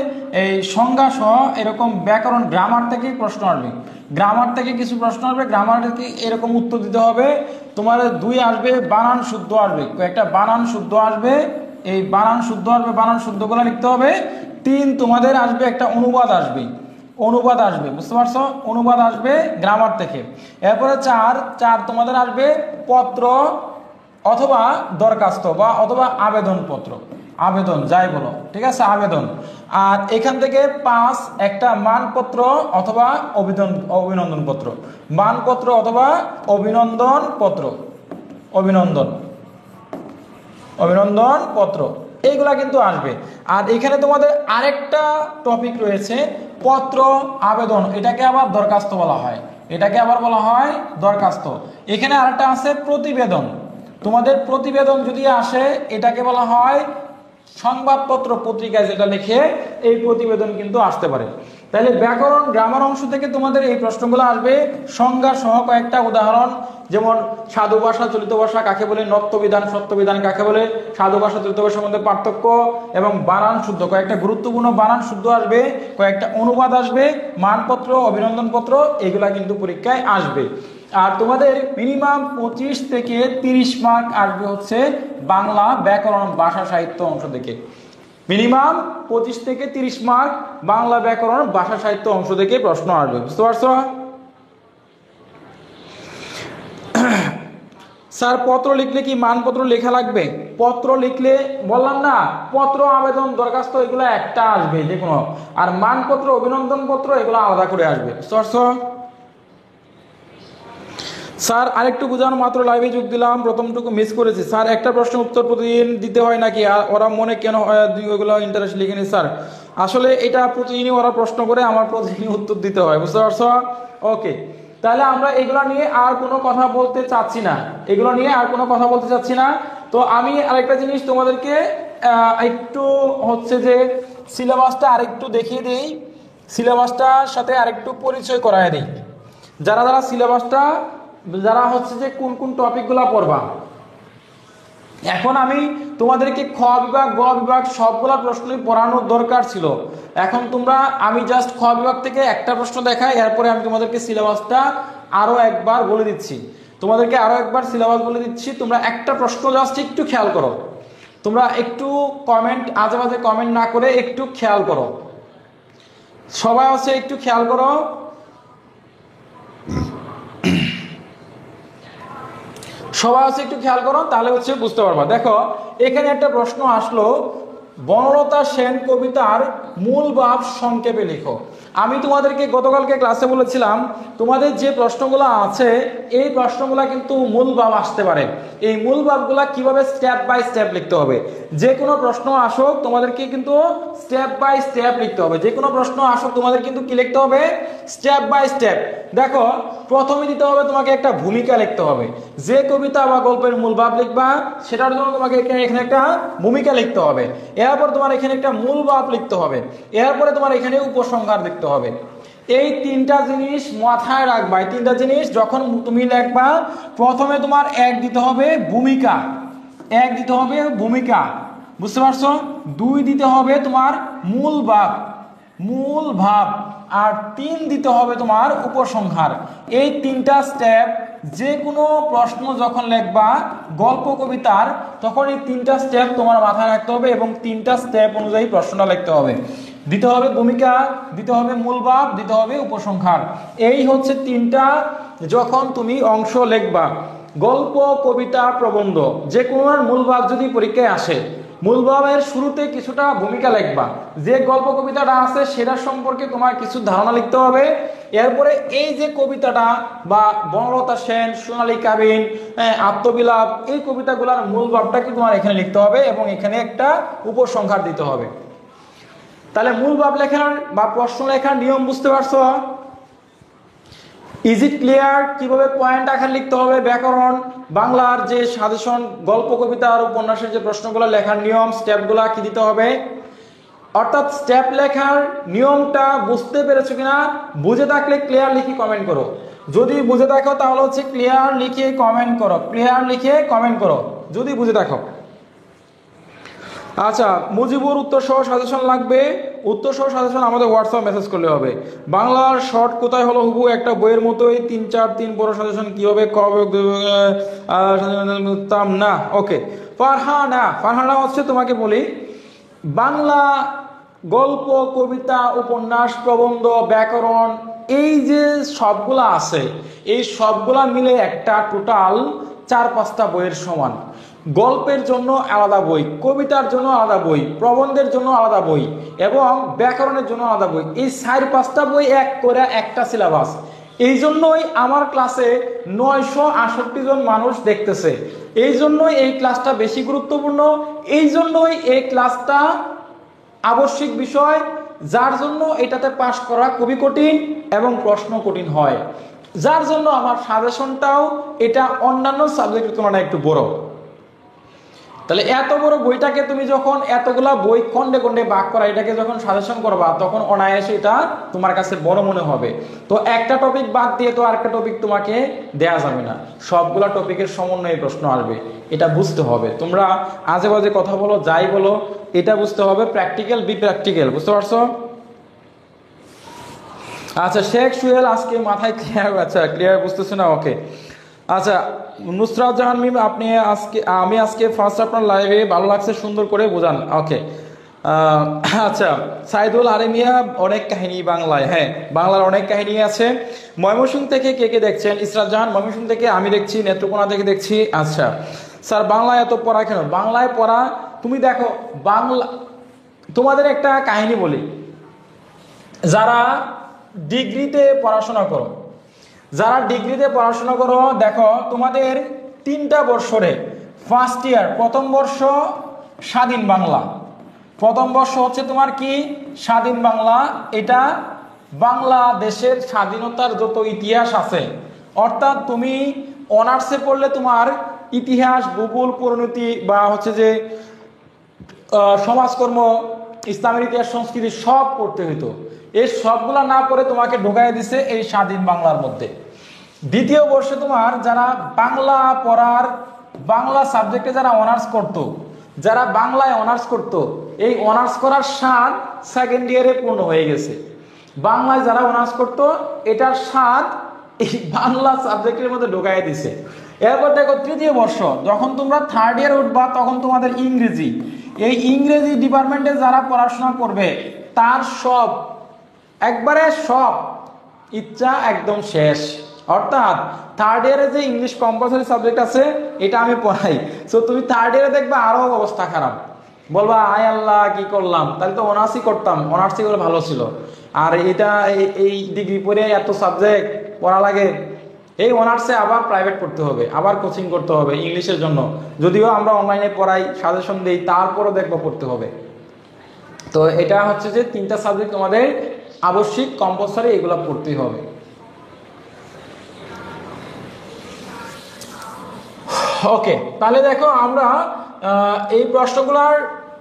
এই সংজ্ঞা সহ এরকম ব্যাকরণ, গ্রামার থেকে প্রশ্ন আসবে, গ্রামার থেকে কিছু প্রশ্ন আসবে, গ্রামার থেকে এরকম উত্তর দিতে হবে। তোমার 2 আসবে বানান শুদ্ধ আসবে, কয়েকটা বানান শুদ্ধ আসবে, এই বানান শুদ্ধ আসবে, বানান শুদ্ধগুলো লিখতে হবে। 3 তোমাদের আসবে একটা অনুবাদ আসবে, অনুবাদ আসবে, বুঝতে পারছো? অনুবাদ আসবে গ্রামার থেকে। এরপরে 4 তোমাদের আসবে পত্র অথবা দরখাস্ত বা অথবা আবেদন পত্র, আবেদন যাই বলো, ঠিক আছে, আবেদন। আর এখান থেকে 5 একটা মানপত্র অথবা অভিনন্দন পত্র, মানপত্র অথবা অভিনন্দন পত্র, অভিনন্দন পত্র, এইগুলা কিন্তু আসবে। আর এখানে তোমাদের আরেকটা টপিক রয়েছে পত্র আবেদন, এটাকে আবার দরখাস্ত বলা হয়, এটাকে আবার বলা হয় দরখাস্ত। এখানে আরেকটা আছে প্রতিবেদন, তোমাদের প্রতিবেদন যদি আসে এটাকে বলা হয় সংবাদপত্র, পত্রিকায় যেটা লিখে এই প্রতিবেদন কিন্তু আসতে পারে। তাহলে ব্যাকরণ গ্রামার অংশ থেকে তোমাদের এই প্রশ্নগুলো আসবে। সংজ্ঞা সহ কয়েকটা উদাহরণ, যেমন সাধু ভাষা চলিত ভাষা কাকে বলে, নত্যবিধান সত্যবিধান কাকে বলে, সাধু ভাষা চলিত ভাষার মধ্যে পার্থক্য এবং বানান শুদ্ধ, কয়েকটা গুরুত্বপূর্ণ বানান শুদ্ধ আসবে, কয়েকটা অনুবাদ আসবে, মানপত্র অভিনন্দনপত্র, এগুলা কিন্তু পরীক্ষায় আসবে। আর তোমাদের মিনিমাম 25 থেকে 30 মার্ক আসবে হচ্ছে বাংলা ব্যাকরণ ভাষা সাহিত্য অংশ থেকে। মিনিমাম 25 থেকে 30 মার্ক বাংলা ব্যাকরণ ভাষা সাহিত্য অংশ থেকে প্রশ্ন আসবে, বুঝতে পারছো? স্যার পত্র লিখলে কি মানপত্র লেখা লাগবে? পত্র লিখলে বললাম না, পত্র আবেদন দরখাস্ত এগুলো একটা আসবে যে কোনো, আর মানপত্র অভিনন্দন পত্র এগুলো আলাদা করে আসবে, বুঝতে পারছো? স্যার আরেকটু বুঝানো, মাত্র লাইভে যোগ দিলাম, প্রথমটুকু মিস করেছি স্যার। একটা প্রশ্ন উত্তর প্রতিদিন দিতে হয় নাকি? ওরা মনে কেন ওইগুলো ইন্টারেস্ট লিখেনি স্যার? আসলে এটা প্রতিদিনই ওরা প্রশ্ন করে, আমার প্রতিদিনই উত্তর দিতে হয়, বুঝতে পারছো? ওকে, তাহলে আমরা এগুলো নিয়ে আর কোনো কথা বলতে চাচ্ছি না, এগুলো নিয়ে আর কোনো কথা বলতে চাচ্ছি না। তো আমি আরেকটা জিনিস তোমাদেরকে একটু হচ্ছে যে সিলেবাসটা আরেকটু দেখিয়ে দিই, সিলেবাসটার সাথে আরেকটু পরিচয় করায় দিই। যারা যারা সিলেবাসটা, যারা হচ্ছে যে কোন কোন টপিকগুলো পড়বা। এখন আমি তোমাদেরকে খ বিভাগ গ বিভাগ সবগুলা প্রশ্নই পড়ানোর দরকার ছিল। এখন তোমরা, আমি জাস্ট খ বিভাগ থেকে একটা প্রশ্ন দেখাই, এরপরে আমি তোমাদেরকে সিলেবাসটা আরো একবার বলে দিচ্ছি, তোমাদেরকে আরো একবার সিলেবাস বলে দিচ্ছি। তোমরা একটা প্রশ্ন জাস্ট একটু খেয়াল করো, তোমরা একটু কমেন্ট, আজে বাজে কমেন্ট না করে একটু খেয়াল করো, সবাই হচ্ছে একটু খেয়াল করো। সবাই হচ্ছে একটু খেয়াল করো, তাহলে হচ্ছে বুঝতে পারবা। দেখো এখানে একটা প্রশ্ন আসলো, বনলতা সেন কবিতার মূল ভাব সংক্ষেপে লিখো। আমি তোমাদেরকে গতকালকে ক্লাসে বলেছিলাম তোমাদের যে প্রশ্নগুলো আছে এই প্রশ্নগুলো কিন্তু মূল ভাব আসতে পারে। এই মূল ভাবগুলা কিভাবে স্টেপ বাই স্টেপ লিখতে হবে, যে কোনো প্রশ্ন আসুক তোমাদেরকে কিন্তু স্টেপ বাই স্টেপ লিখতে হবে, যে কোনো প্রশ্ন আসুক তোমাদের কিন্তু কি লিখতে হবে, স্টেপ বাই স্টেপ। দেখো প্রথমে দিতে হবে তোমাকে একটা ভূমিকা লিখতে হবে, যে কবিতা বা গল্পের মূল ভাব লিখবা সেটার জন্য তোমাকে এখানে একটা ভূমিকা লিখতে হবে, এরপর তোমার এখানে একটা মূল ভাব লিখতে হবে, এরপরে তোমার এখানে উপসংহার লিখতে হবে। এই তিনটা জিনিস মাথায় রাখবা। এই তিনটা জিনিস যখন তুমি লিখবা, প্রথমে তোমার এক দিতে হবে ভূমিকা, এক দিতে হবে ভূমিকা, বুঝতে পারছো? 2 দিতে হবে তোমার মূল ভাব, মূল ভাব, আর 3 দিতে হবে তোমার উপসংহার। এই তিনটা স্টেপ যে কোনো প্রশ্ন যখন লিখবা গল্প কবিতার, তখন এই তিনটা স্টেপ তোমার মাথায় রাখতে হবে এবং তিনটা স্টেপ অনুযায়ী প্রশ্নটা লিখতে হবে। দিতে হবে ভূমিকা, দিতে হবে মূল ভাব, দিতে হবে উপসংহার। এই হচ্ছে তিনটা যখন তুমি অংশ লিখবা, গল্প কবিতা প্রবন্ধ যে কোনো মূল ভাব যদি পরীক্ষায় আসে, মূল ভাবের শুরুতে কিছুটা ভূমিকা লিখবা, যে গল্প কবিতাটা আছে সেটার সম্পর্কে তোমার কিছু ধারণা লিখতে হবে। এরপরে এই যে কবিতাটা বা বনলতা সেন, সোনালী কাবিন, আত্মবিলাপ, এই কবিতাগুলোর মূল ভাবটাকে তোমার এখানে লিখতে হবে এবং এখানে একটা উপসংহার দিতে হবে। তাহলে মূল ভাব লেখার বা প্রশ্ন লেখার নিয়ম বুঝতে পারছো? Is it clear? কিভাবে পয়েন্ট আকার লিখতে হবে, ব্যাকরণ, বাংলার যে সাজেশন, গল্প কবিতা আর উপন্যাসের যে প্রশ্নগুলো লেখার নিয়ম, স্টেপগুলো কি দিতে হবে, অর্থাৎ স্টেপ লেখার নিয়মটা বুঝতে পেরেছো কিনা? বুঝে থাকলে ক্লিয়ার লিখে কমেন্ট করো। যদি বুঝে থাকো তাহলে হচ্ছে ক্লিয়ার লিখে কমেন্ট করো, ক্লিয়ার লিখে কমেন্ট করো যদি বুঝে থাকো। আচ্ছা, মুজিবুর উত্তর সহ সাজেশন লাগবে। উত্তর সহ সাজেশন আমাদের হোয়াটসঅ্যাপ মেসেজ করলে হবে। বাংলার শর্ট কোথায় হলো হুবহু একটা বইয়ের মতোই, 3-4 বড় সাজেশন কি হবে, কবে না। ওকে, ফারহানা হচ্ছে তোমাকে বলি, বাংলা গল্প, কবিতা, উপন্যাস, প্রবন্ধ, ব্যাকরণ, এই যে সবগুলা আছে, এই সবগুলা মিলে একটা টোটাল 4-5টা বইয়ের সমান। গল্পের জন্য আলাদা বই, কবিতার জন্য আলাদা বই, প্রবন্ধের জন্য আলাদা বই এবং ব্যাকরণের জন্য আলাদা বই। এই 4-5টা বই এক করে একটা সিলেবাস। এই জন্যই আমার ক্লাসে 968 জন মানুষ দেখতেছে। এই জন্যই এই ক্লাসটা বেশি গুরুত্বপূর্ণ। এই জন্যই এই ক্লাসটা আবশ্যিক বিষয়, যার জন্য এটাতে পাশ করা খুবই কঠিন এবং প্রশ্ন কঠিন হয়, যার জন্য আমার সাজেশনটাও এটা অন্যান্য সাবজেক্টের তুলনায় একটু বড়। তাহলে এত বড় বইটাকে তুমি যখন এতগুলা বই খন্ডে খন্ডে ভাগ করা, এটাকে যখন সাজেশন করবা তখন অনায়াসে এটা তোমার কাছে বড় মনে হবে। তো একটা টপিক বাদ দিয়ে তো আরেকটা টপিক তোমাকে দেয়া যাবে না, সবগুলা টপিকের সমন্বয়ে প্রশ্ন আসবে, এটা বুঝতে হবে। তোমরা আজে বাজে কথা বলো, যাই বলো, এটা বুঝতে হবে। প্র্যাকটিক্যাল বি প্র্যাকটিক্যাল, বুঝতে পারছো? আচ্ছা, শেখ সুহেল আজকে মাথায় ক্লিয়ার, আচ্ছা ক্লিয়ার বুঝতেছো না? ওকে। আচ্ছা, নুসরাত জাহান মিম, আপনি আমি আজকে ফার্স্ট আপনার লাইভে, ভালো লাগছে, সুন্দর করে বোঝান। ওকে। আচ্ছা, সাইদুল আরেমিয়া, অনেক কাহিনী বাংলায়, হ্যাঁ বাংলার অনেক কাহিনী আছে। ময়মনসিংহ থেকে কে কে দেখছেন? ইসরাত জাহান ময়মনসিংহ থেকে আমি দেখছি, নেত্রকোনা থেকে দেখছি। আচ্ছা স্যার, বাংলায় এত পড়া কেন? বাংলায় পড়া, তুমি দেখো বাংলা, তোমাদের একটা কাহিনী বলি, যারা ডিগ্রিতে পড়াশোনা করো, দেখো তোমাদের 3টা বর্ষরে ফার্স্ট ইয়ার, প্রথম বর্ষ স্বাধীন বাংলা, প্রথম বর্ষ হচ্ছে তোমার কি স্বাধীন বাংলা। এটা বাংলাদেশের স্বাধীনতার যত ইতিহাস আছে, অর্থাৎ তুমি অনার্সে পড়লে তোমার ইতিহাস, ভূগোল, পরিণতি বা হচ্ছে যে সমাজকর্ম, ইসলামের ইতিহাস, সংস্কৃতি সব পড়তে হইতো। এই সবগুলা না পড়ে তোমাকে ঢোকাই দিছে এই স্বাধীন বাংলার মধ্যে। দ্বিতীয় বর্ষে তোমার যারা বাংলা পড়ার, বাংলা সাবজেক্টে যারা অনার্স করতো, যারা বাংলায় অনার্স করতো, এই অনার্স করার স্বাদ সেকেন্ড ইয়ারে পূর্ণ হয়ে গেছে। বাংলায় যারা অনার্স করতো এটার স্বাদ এই বাংলা সাবজেক্টের মধ্যে ঢোকাই দিছে। এরপর দেখো তৃতীয় বর্ষ, যখন তোমরা থার্ড ইয়ার উঠবা তখন তোমাদের ইংরেজি, এই ইংরেজি ডিপার্টমেন্টে যারা পড়াশোনা করবে তার সব, একবারে সব ইচ্ছা একদম শেষ। অর্থাৎ থার্ড ইয়ারে যে ইংলিশ কম্পালসারি সাবজেক্ট আছে এটা আমি পড়াই, সো তুমি থার্ড ইয়ারে দেখবে আরো অবস্থা খারাপ, বলবা আয় আল্লাহ কি করলাম, তাহলে তো অনার্সই করতাম, অনার্সই করে ভালো ছিল। আর এটা এই ডিগ্রি পড়ে এত সাবজেক্ট পড়া লাগে, এই অনার্সে আবার প্রাইভেট পড়তে হবে, আবার কোচিং করতে হবে ইংলিশের জন্য, যদিও আমরা অনলাইনে পড়াই, সাজেশন দিই, তারপরও দেখবো পড়তে হবে। তো এটা হচ্ছে যে 3টা সাবজেক্ট তোমাদের আবশ্যিক, কম্পালসারি, এগুলো পড়তেই হবে। ওকে, তাহলে দেখো আমরা এই প্রশ্নগুলার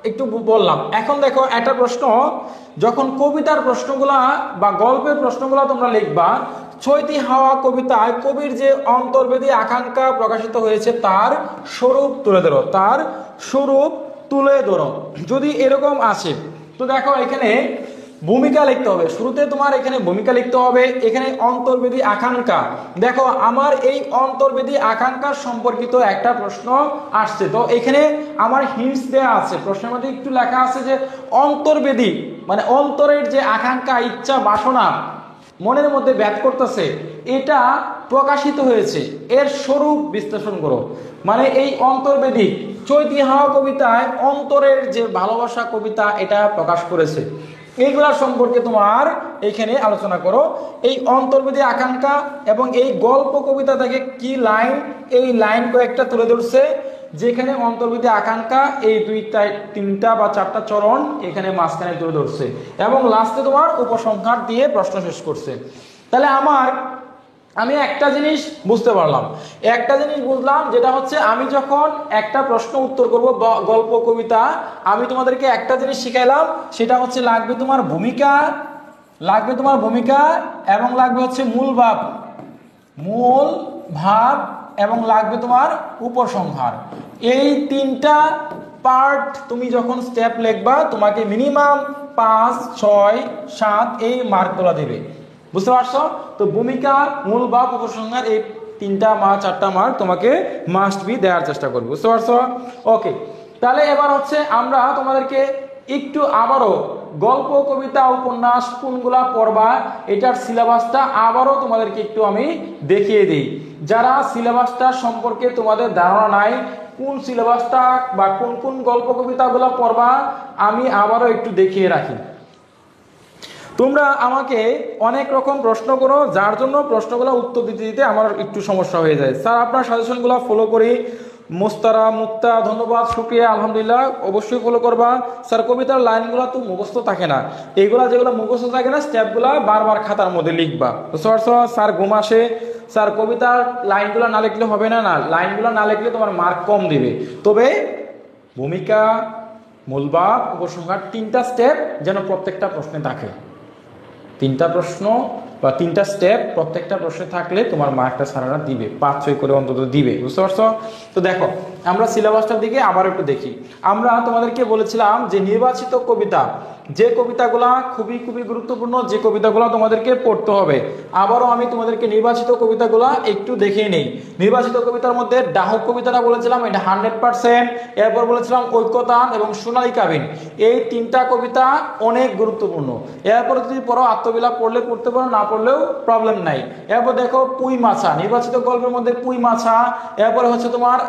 একটু বললাম। এখন দেখো একটা প্রশ্ন, যখন কবিতার প্রশ্নগুলা বা গল্পের প্রশ্নগুলা তোমরা লিখবা, ছয়টি হাওয়া কবিতায় কবির যে অন্তর্বেদী আকাঙ্ক্ষা প্রকাশিত হয়েছে তার স্বরূপ তুলে ধরো, তার স্বরূপ তুলে ধরো। যদি এরকম আসে তো দেখো এখানে ভূমিকা লিখতে হবে, শুরুতে তোমার এখানে ভূমিকা লিখতে হবে। এখানে অন্তর্বেদী আকাঙ্ক্ষা, দেখো আমার এই অন্তর্বেদী আকাঙ্ক্ষা সম্পর্কিত একটা প্রশ্ন আসছে, তো এখানে আমার হিন্টস দেওয়া আছে, প্রশ্নের মধ্যে একটু লেখা আছে যে অন্তর্বেদী মানে অন্তরের যে আকাঙ্ক্ষা, ইচ্ছা, বাসনা মনের মধ্যে ব্যাত করতেছে, এটা প্রকাশিত হয়েছে, এর স্বরূপ বিশ্লেষণ করো। মানে এই অন্তর্বেদী চৈতি হাওয়া কবিতায় অন্তরের যে ভালোবাসা কবিতা এটা প্রকাশ করেছে। এইগুলা সম্পর্কে তোমার এইখানে আলোচনা করো। এই অন্তর্বেদী আকাঙ্ক্ষা এবং এই গল্প কবিতা থেকে কি লাইন, এই লাইন কয়েকটা তুলে ধরছে, যেখানে অন্তর্বেদী আকাঙ্ক্ষা এই দুইটা তিনটা বা চারটা চরণ এখানে মাঝখানে তুলে ধরছে এবং লাস্টে তোমার উপসংহার দিয়ে প্রশ্ন শেষ করছে। তাহলে আমি একটা জিনিস বুঝতে পারলাম, একটা জিনিস বুঝলাম, যেটা হচ্ছে আমি যখন একটা প্রশ্ন উত্তর করব গল্প কবিতা, আমি তোমাদেরকে একটা জিনিস শিখাইলাম, সেটা হচ্ছে লাগবে তোমার ভূমিকা, এবং লাগবে হচ্ছে মূল ভাব এবং লাগবে তোমার উপসংহার। এই তিনটা পার্ট তুমি যখন স্টেপ লিখবা তোমাকে মিনিমাম 5, 6, 7 এই মার্কগুলো দেবে। বুঝতে পারছো? তো ভূমিকা, মূল ভাব, উপসংহার এই 3টা বা 4টা মার্ক তোমাকে মাস্ট বি দেওয়ার চেষ্টা করবে। বুঝতে পারছো? ওকে, তাহলে এবার হচ্ছে আমরা তোমাদেরকে একটু আবারও গল্প কবিতা উপন্যাস কোনগুলা পড়বা এটার সিলেবাসটা আবারও তোমাদেরকে একটু আমি দেখিয়ে দিই। যারা সিলেবাসটা সম্পর্কে তোমাদের ধারণা নাই, কোন সিলেবাসটা বা কোন কোন গল্প কবিতাগুলো পড়বা, আমি আবারও একটু দেখিয়ে রাখি। তোমরা আমাকে অনেক রকম প্রশ্ন করো, যার জন্য প্রশ্নগুলো উত্তর দিতে দিতে আমার একটু সমস্যা হয়ে যায়। স্যার আপনার সাজেশনগুলো ফলো করি। মোস্তারা মুক্তা ধন্যবাদ, শুকরিয়া, আলহামদুলিল্লাহ, অবশ্যই ফলো করবা। স্যার কবিতার লাইনগুলো তো মুখস্থ থাকে না, এইগুলা যেগুলো মুখস্থ থাকে না স্টেপগুলা বারবার খাতার মধ্যে লিখবা। স্যার ঘুম আসে, স্যার কবিতার লাইনগুলো না লিখলে হবে না, লাইনগুলো না লিখলে তোমার মার্ক কম দিবে। তবে ভূমিকা, মূলভাব, উপসংহার 3টা স্টেপ যেন প্রত্যেকটা প্রশ্নে থাকে। 3টা প্রশ্ন বা 3টা স্টেপ প্রত্যেকটা প্রশ্নে থাকলে তোমার মার্কটা সারাটা দিবে, 5-6 করে অন্তত দিবে। বুঝতে পারছো? তো দেখো আমরা সিলেবাসটার দিকে আবার একটু দেখি। আমরা তোমাদেরকে বলেছিলাম যে নির্বাচিত কবিতা, যে কবিতাগুলা খুবই খুবই গুরুত্বপূর্ণ, যে কবিতাগুলো তোমাদেরকে পড়তে হবে। আবারও আমি তোমাদেরকে নির্বাচিত কবিতাগুলা একটু দেখে নেই। নির্বাচিত কবিতার মধ্যে ডাহক কবিতাটা বলেছিলাম, এটা 100%। এরপর বলেছিলাম ঐক্যতান এবং সোনালী কাবিন, এই 3টা কবিতা অনেক গুরুত্বপূর্ণ। এরপর যদি পড়ো আত্মবিলাপ পড়লে পড়তে পারো, না পড়লেও প্রবলেম নাই। এরপর দেখো পুঁই মাছা, নির্বাচিত গল্পের মধ্যে পুঁই মাছা। এরপরে হচ্ছে তোমার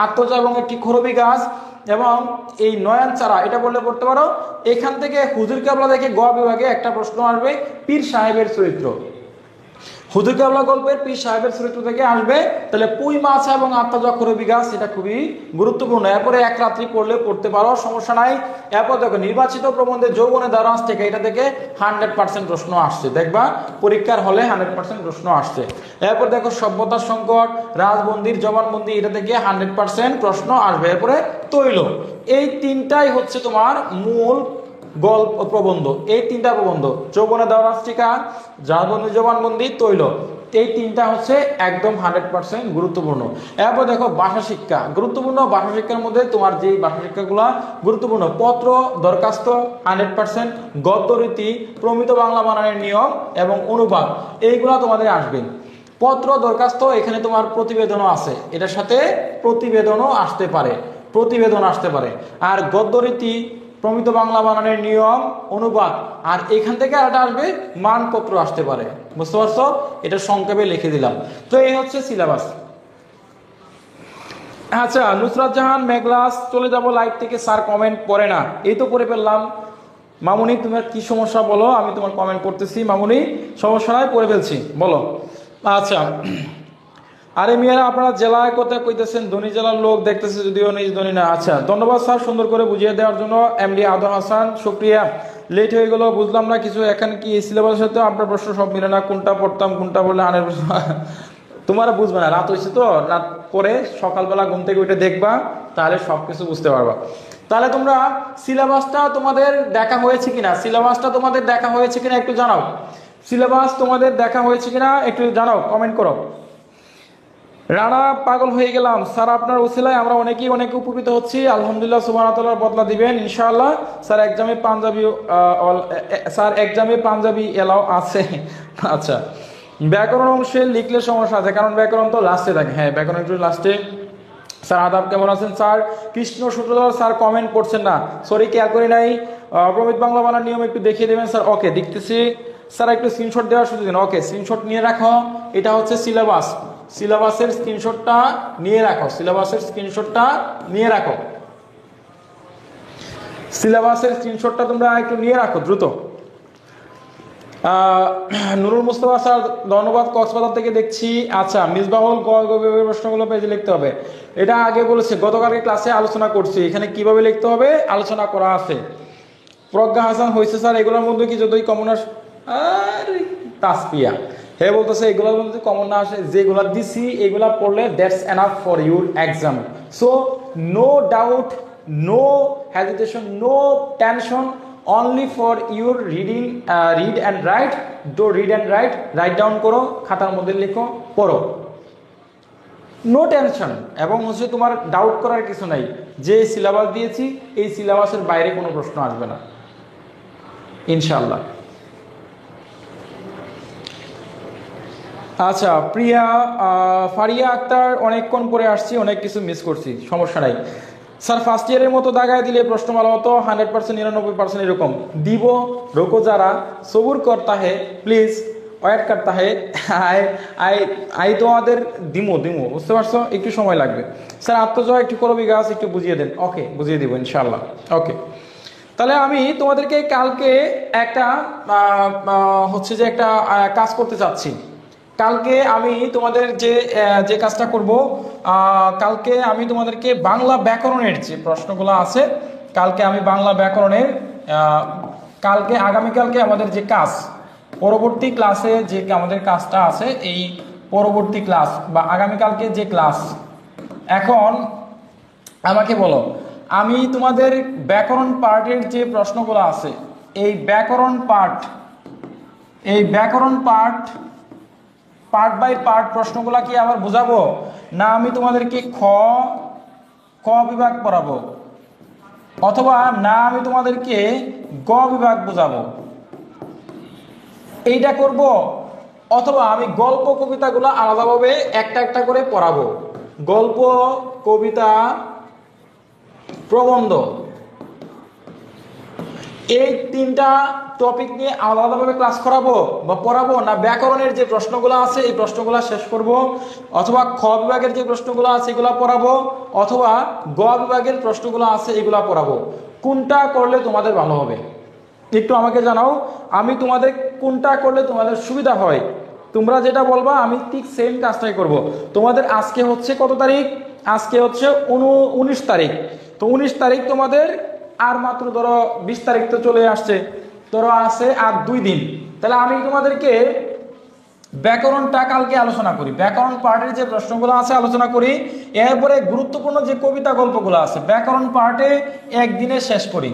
আত্মজা এবং একটি খরবি গাছ এবং এই নয়ন চারা, এটা বললে পড়তে পারো। এখান থেকে হুজুর কেবলা থেকে গ বিভাগে একটা প্রশ্ন আসবে, পীর সাহেবের চরিত্র। হুজুর কেবলা গল্পের পীর সাহেবের চরিত্র থেকে আসবে। তাহলে পুঁই মাছা এবং আত্মজা খরবি গাছ এটা খুবই গুরুত্বপূর্ণ। এরপরে এক রাত্রি পড়লে পড়তে পারো, সমস্যা নাই। এরপর দেখো নির্বাচিত প্রবন্ধে যৌবনে দারাজ থেকে, এটা থেকে 100% প্রশ্ন আসছে, দেখবা পরীক্ষার হলে 100% প্রশ্ন আসছে। এরপর দেখো সভ্যতার সংকট, রাজবন্দির জবানবন্দি, এটা থেকে 100% প্রশ্ন আসবে। এরপরে তৈল, এই 3টাই হচ্ছে তোমার মূল গল্প প্রবন্ধ। এই 3টা প্রবন্ধ, যৌবনে দারাজ টিকা, রাজবন্দি জবানবন্দি, তৈল, এই 3টা হচ্ছে একদম 100% গুরুত্বপূর্ণ। এরপর দেখো ভাষা শিক্ষা গুরুত্বপূর্ণ। ভাষা শিক্ষার মধ্যে তোমার যে ভাষা শিক্ষাগুলো গুরুত্বপূর্ণ, পত্র, দরখাস্ত 100%, গদ্য রীতি, প্রমিত বাংলা বানানের নিয়ম এবং অনুবাদ, এইগুলা তোমাদের আসবে। পত্র, দরখাস্ত, এখানে তোমার প্রতিবেদনও আছে, এটার সাথে প্রতিবেদনও আসতে পারে। আর গদ্য রীতি, প্রমিত বাংলা বানানের নিয়ম, অনুবাদ, আর এখান থেকে একটা আসবে মানপত্র আসতে পারে। বুঝতে পারছো? এটা সংক্ষেপে লিখে দিলাম। তো এই হচ্ছে সিলেবাস। আচ্ছা, নুসরাত জাহান মেঘলাস, চলে যাব লাইভ থেকে, স্যার কমেন্ট পড়ে না। এই তো পড়ে ফেললাম। মামুনি তোমার কি সমস্যা বলো, আমি তোমার কমেন্ট করতেছি। মামুনি সমস্যা নাই, পড়ে ফেলছি, বলো। আচ্ছা, আরে মিয়ারা আপনারা জেলায় কোথায় কইতেছেন? ধনী জেলার লোক দেখতেছে, যদিও নিজ ধনী না। আচ্ছা, ধন্যবাদ স্যার সুন্দর করে বুঝিয়ে দেওয়ার জন্য। এমডি আদর হাসান, শুক্রিয়া। লেট হয়ে গেল, বুঝলাম না কিছু। এখন কি এই সিলেবাসের সাথে আপনার প্রশ্ন সব মিলে না, কোনটা পড়তাম কোনটা পড়লে 100%? তোমার বুঝবে না, রাত হয়েছে তো, রাত পরে সকালবেলা ঘুম থেকে উঠে দেখবা, তাহলে সবকিছু বুঝতে পারবা। তাহলে তোমরা সিলেবাসটা তোমাদের দেখা হয়েছে কিনা একটু জানাও। সিলেবাস তোমাদের দেখা হয়েছে কিনা একটু জানাও, কমেন্ট করো। রানা পাগল হয়ে গেলাম স্যার, আপনার উসিলায় আমরা অনেকে উপকৃত হচ্ছি, আলহামদুলিল্লাহ। সুবহানাহু ওয়া তাআলা বদলা দিবেন ইনশাআল্লাহ। স্যার এক্সামে পাঞ্জাবি এলাও আছে? আচ্ছা, ব্যাকরণ অংশে লিখলে সমস্যা আছে, কারণ ব্যাকরণ তো লাস্টে থাকে। হ্যাঁ, ব্যাকরণ একটু লাস্টে। স্যার আদাব, কেমন আছেন স্যার? কৃষ্ণ সূত্রধর স্যার কমেন্ট করছেন না, সরি কেয়ার করি নাই। প্রমিত বাংলা বানার নিয়ম একটু দেখিয়ে দেবেন স্যার? ওকে, দেখতেছি স্যার, একটু স্ক্রিনশট দেওয়ার সুযোগ দিন। ওকে, স্ক্রিনশট নিয়ে রাখো। এটা হচ্ছে সিলেবাস, সিলেবাসের স্ক্রিনশটটা নিয়ে রাখো, সিলেবাসের স্ক্রিনশটটা নিয়ে রাখো, সিলেবাসের স্ক্রিনশটটা তোমরা একটু নিয়ে রাখো দ্রুত। নুরুল মুস্তফা স্যার ধন্যবাদ, কক্সবাজার থেকে দেখছি। আচ্ছা, মিসবাহুল প্রশ্নগুলো পেজে লিখতে হবে, এটা আগে বলেছে, গতকালকে ক্লাসে আলোচনা করছি, এখানে কিভাবে লিখতে হবে আলোচনা করা আছে। প্রজ্ঞা হাসান হয়েছে স্যার, এগুলোর মধ্যে কি যতই কমন আসে, আরে তাসপিয়া হে বলতেছে এগুলোর মধ্যে কমন না আসে, যেগুলো দিছি এগুলা পড়লে that's enough for your exam. So no doubt, no hesitation, no tension, only for your reading, read and write, do read and write, write down করো, খাতার মধ্যে লিখো, পড়ো, নো টেনশন। এবং হচ্ছে তোমার ডাউট করার কিছু নাই, যে সিলেবাস দিয়েছি এই সিলেবাসের বাইরে কোনো প্রশ্ন আসবে না ইনশাআল্লাহ। আচ্ছা প্রিয়া, ফারিয়া আক্তার, অনেকক্ষণ পরে আসছি, অনেক কিছু মিস করছি, সমস্যা নাই স্যার। ফার্স্ট ইয়ারের মতো দাগায় দিলে প্রশ্ন ভালো হতো, 100%, 99% এরকম দিব। রোকো যারা সবুর করতা হে, প্লিজ ওয়েট করতা হে, আই তোমাদের দিমো, বুঝতে পারছো, একটু সময় লাগবে। স্যার আত্মজয় একটু করবি গাছ, একটু বুঝিয়ে দেন। ওকে, বুঝিয়ে দিব ইনশাল্লাহ। ওকে, তাহলে আমি তোমাদেরকে কালকে একটা হচ্ছে যে একটা কাজ করতে চাচ্ছি। কালকে আমি তোমাদের যে কাজটা করব, কালকে আমি তোমাদেরকে বাংলা ব্যাকরণের যে প্রশ্নগুলো আছে, কালকে আমি বাংলা ব্যাকরণের কালকে আগামীকালকে আমাদের যে কাজ, পরবর্তী ক্লাসে যে আমাদের কাজটা আছে, এই পরবর্তী ক্লাস বা আগামীকালকে যে ক্লাস, এখন আমাকে বলো, আমি তোমাদের ব্যাকরণ পার্টের যে প্রশ্নগুলো আছে, এই ব্যাকরণ পার্ট পার্ট বাই পার্ট প্রশ্নগুলা কি আবার বুঝাবো, না আমি তোমাদেরকে ক বিভাগ পড়াবো, অথবা না আমি তোমাদেরকে গ বিভাগ বুঝাবো, এইটা করব, অথবা আমি গল্প কবিতাগুলো আলাদাভাবে একটা একটা করে পড়াবো। গল্প, কবিতা, প্রবন্ধ, এই তিনটা টপিক নিয়ে আলাদাভাবে ক্লাস করাবো বা পড়াবো, না ব্যাকরণের যে প্রশ্নগুলো আছে এই প্রশ্নগুলো শেষ করব, অথবা খ বিভাগের যে প্রশ্নগুলো আছে এগুলো পড়াবো, অথবা গ বিভাগের প্রশ্নগুলো আছে এগুলো পড়াবো। কোনটা করলে তোমাদের ভালো হবে একটু আমাকে জানাও, আমি তোমাদের কোনটা করলে তোমাদের সুবিধা হয়, তোমরা যেটা বলবা আমি ঠিক সেম কাজটাই করব। তোমাদের আজকে হচ্ছে কত তারিখ, আজকে হচ্ছে 19 তারিখ, তো 19 তারিখ তোমাদের আর মাত্র ধরো 20 তারিখ তো চলে আসছে, ধরো আছে আর 2 দিন। তাহলে আমি তোমাদেরকে ব্যাকরণটা কালকে আলোচনা করি, ব্যাকরণ পার্টের যে প্রশ্নগুলো আছে আলোচনা করি, এরপরে গুরুত্বপূর্ণ যে কবিতা গল্পগুলো আছে ব্যাকরণ পার্টে একদিনে শেষ করি।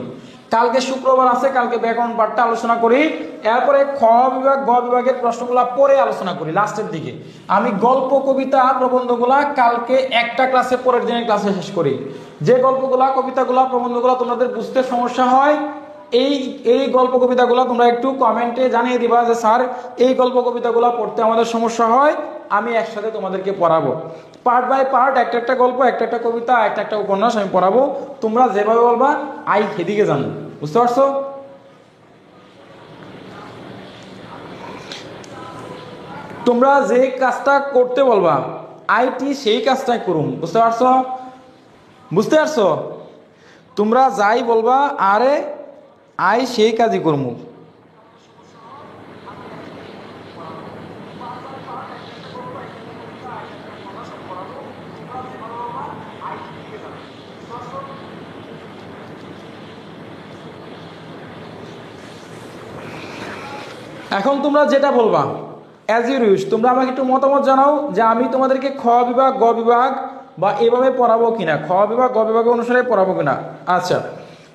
কালকে শুক্রবার আছে, কালকে ব্যাকরণ পার্টটা আলোচনা করি, এরপরে খ বিভাগ গ বিভাগের প্রশ্নগুলো পরে আলোচনা করি লাস্টের দিকে। আমি গল্প, কবিতা, প্রবন্ধগুলা কালকে একটা ক্লাসে, পরের দিনের ক্লাসে শেষ করি। যে গল্পগুলা, কবিতাগুলা, প্রবন্ধগুলা তোমাদের বুঝতে সমস্যা হয়, এই গল্প কবিতাগুলো তোমরা একটু কমেন্টে জানিয়ে দিবা যে স্যার এই গল্প কবিতাগুলো পড়তে আমাদের সমস্যা হয়, আমি একসাথে তোমাদেরকে পড়াবো। পার্ট বাই পার্ট, একটা একটা গল্প, একটা একটা কবিতা, একটা একটা উপন্যাস আমি পড়াবো। তোমরা যেভাবে বলবা আই সেদিকে জানো, বুঝতে পারছো? তোমরা যে কাজটা করতে বলবা আইটি সেই কাজটাই করুম, বুঝতে পারছো? বুঝতে পারছো? তোমরা যাই বলবা আরে আই সেই কাজই করমু। এখন তোমরা যেটা বলবা অ্যাজ ইউর উইশ, তোমরা আমাকে একটু মতামত জানাও যে আমি তোমাদেরকে খ বিভাগ, গ বিভাগ বা এভাবে পড়াবো কিনা, খ বিভাগ, গ বিভাগ অনুসারে পড়াবো কিনা। আচ্ছা,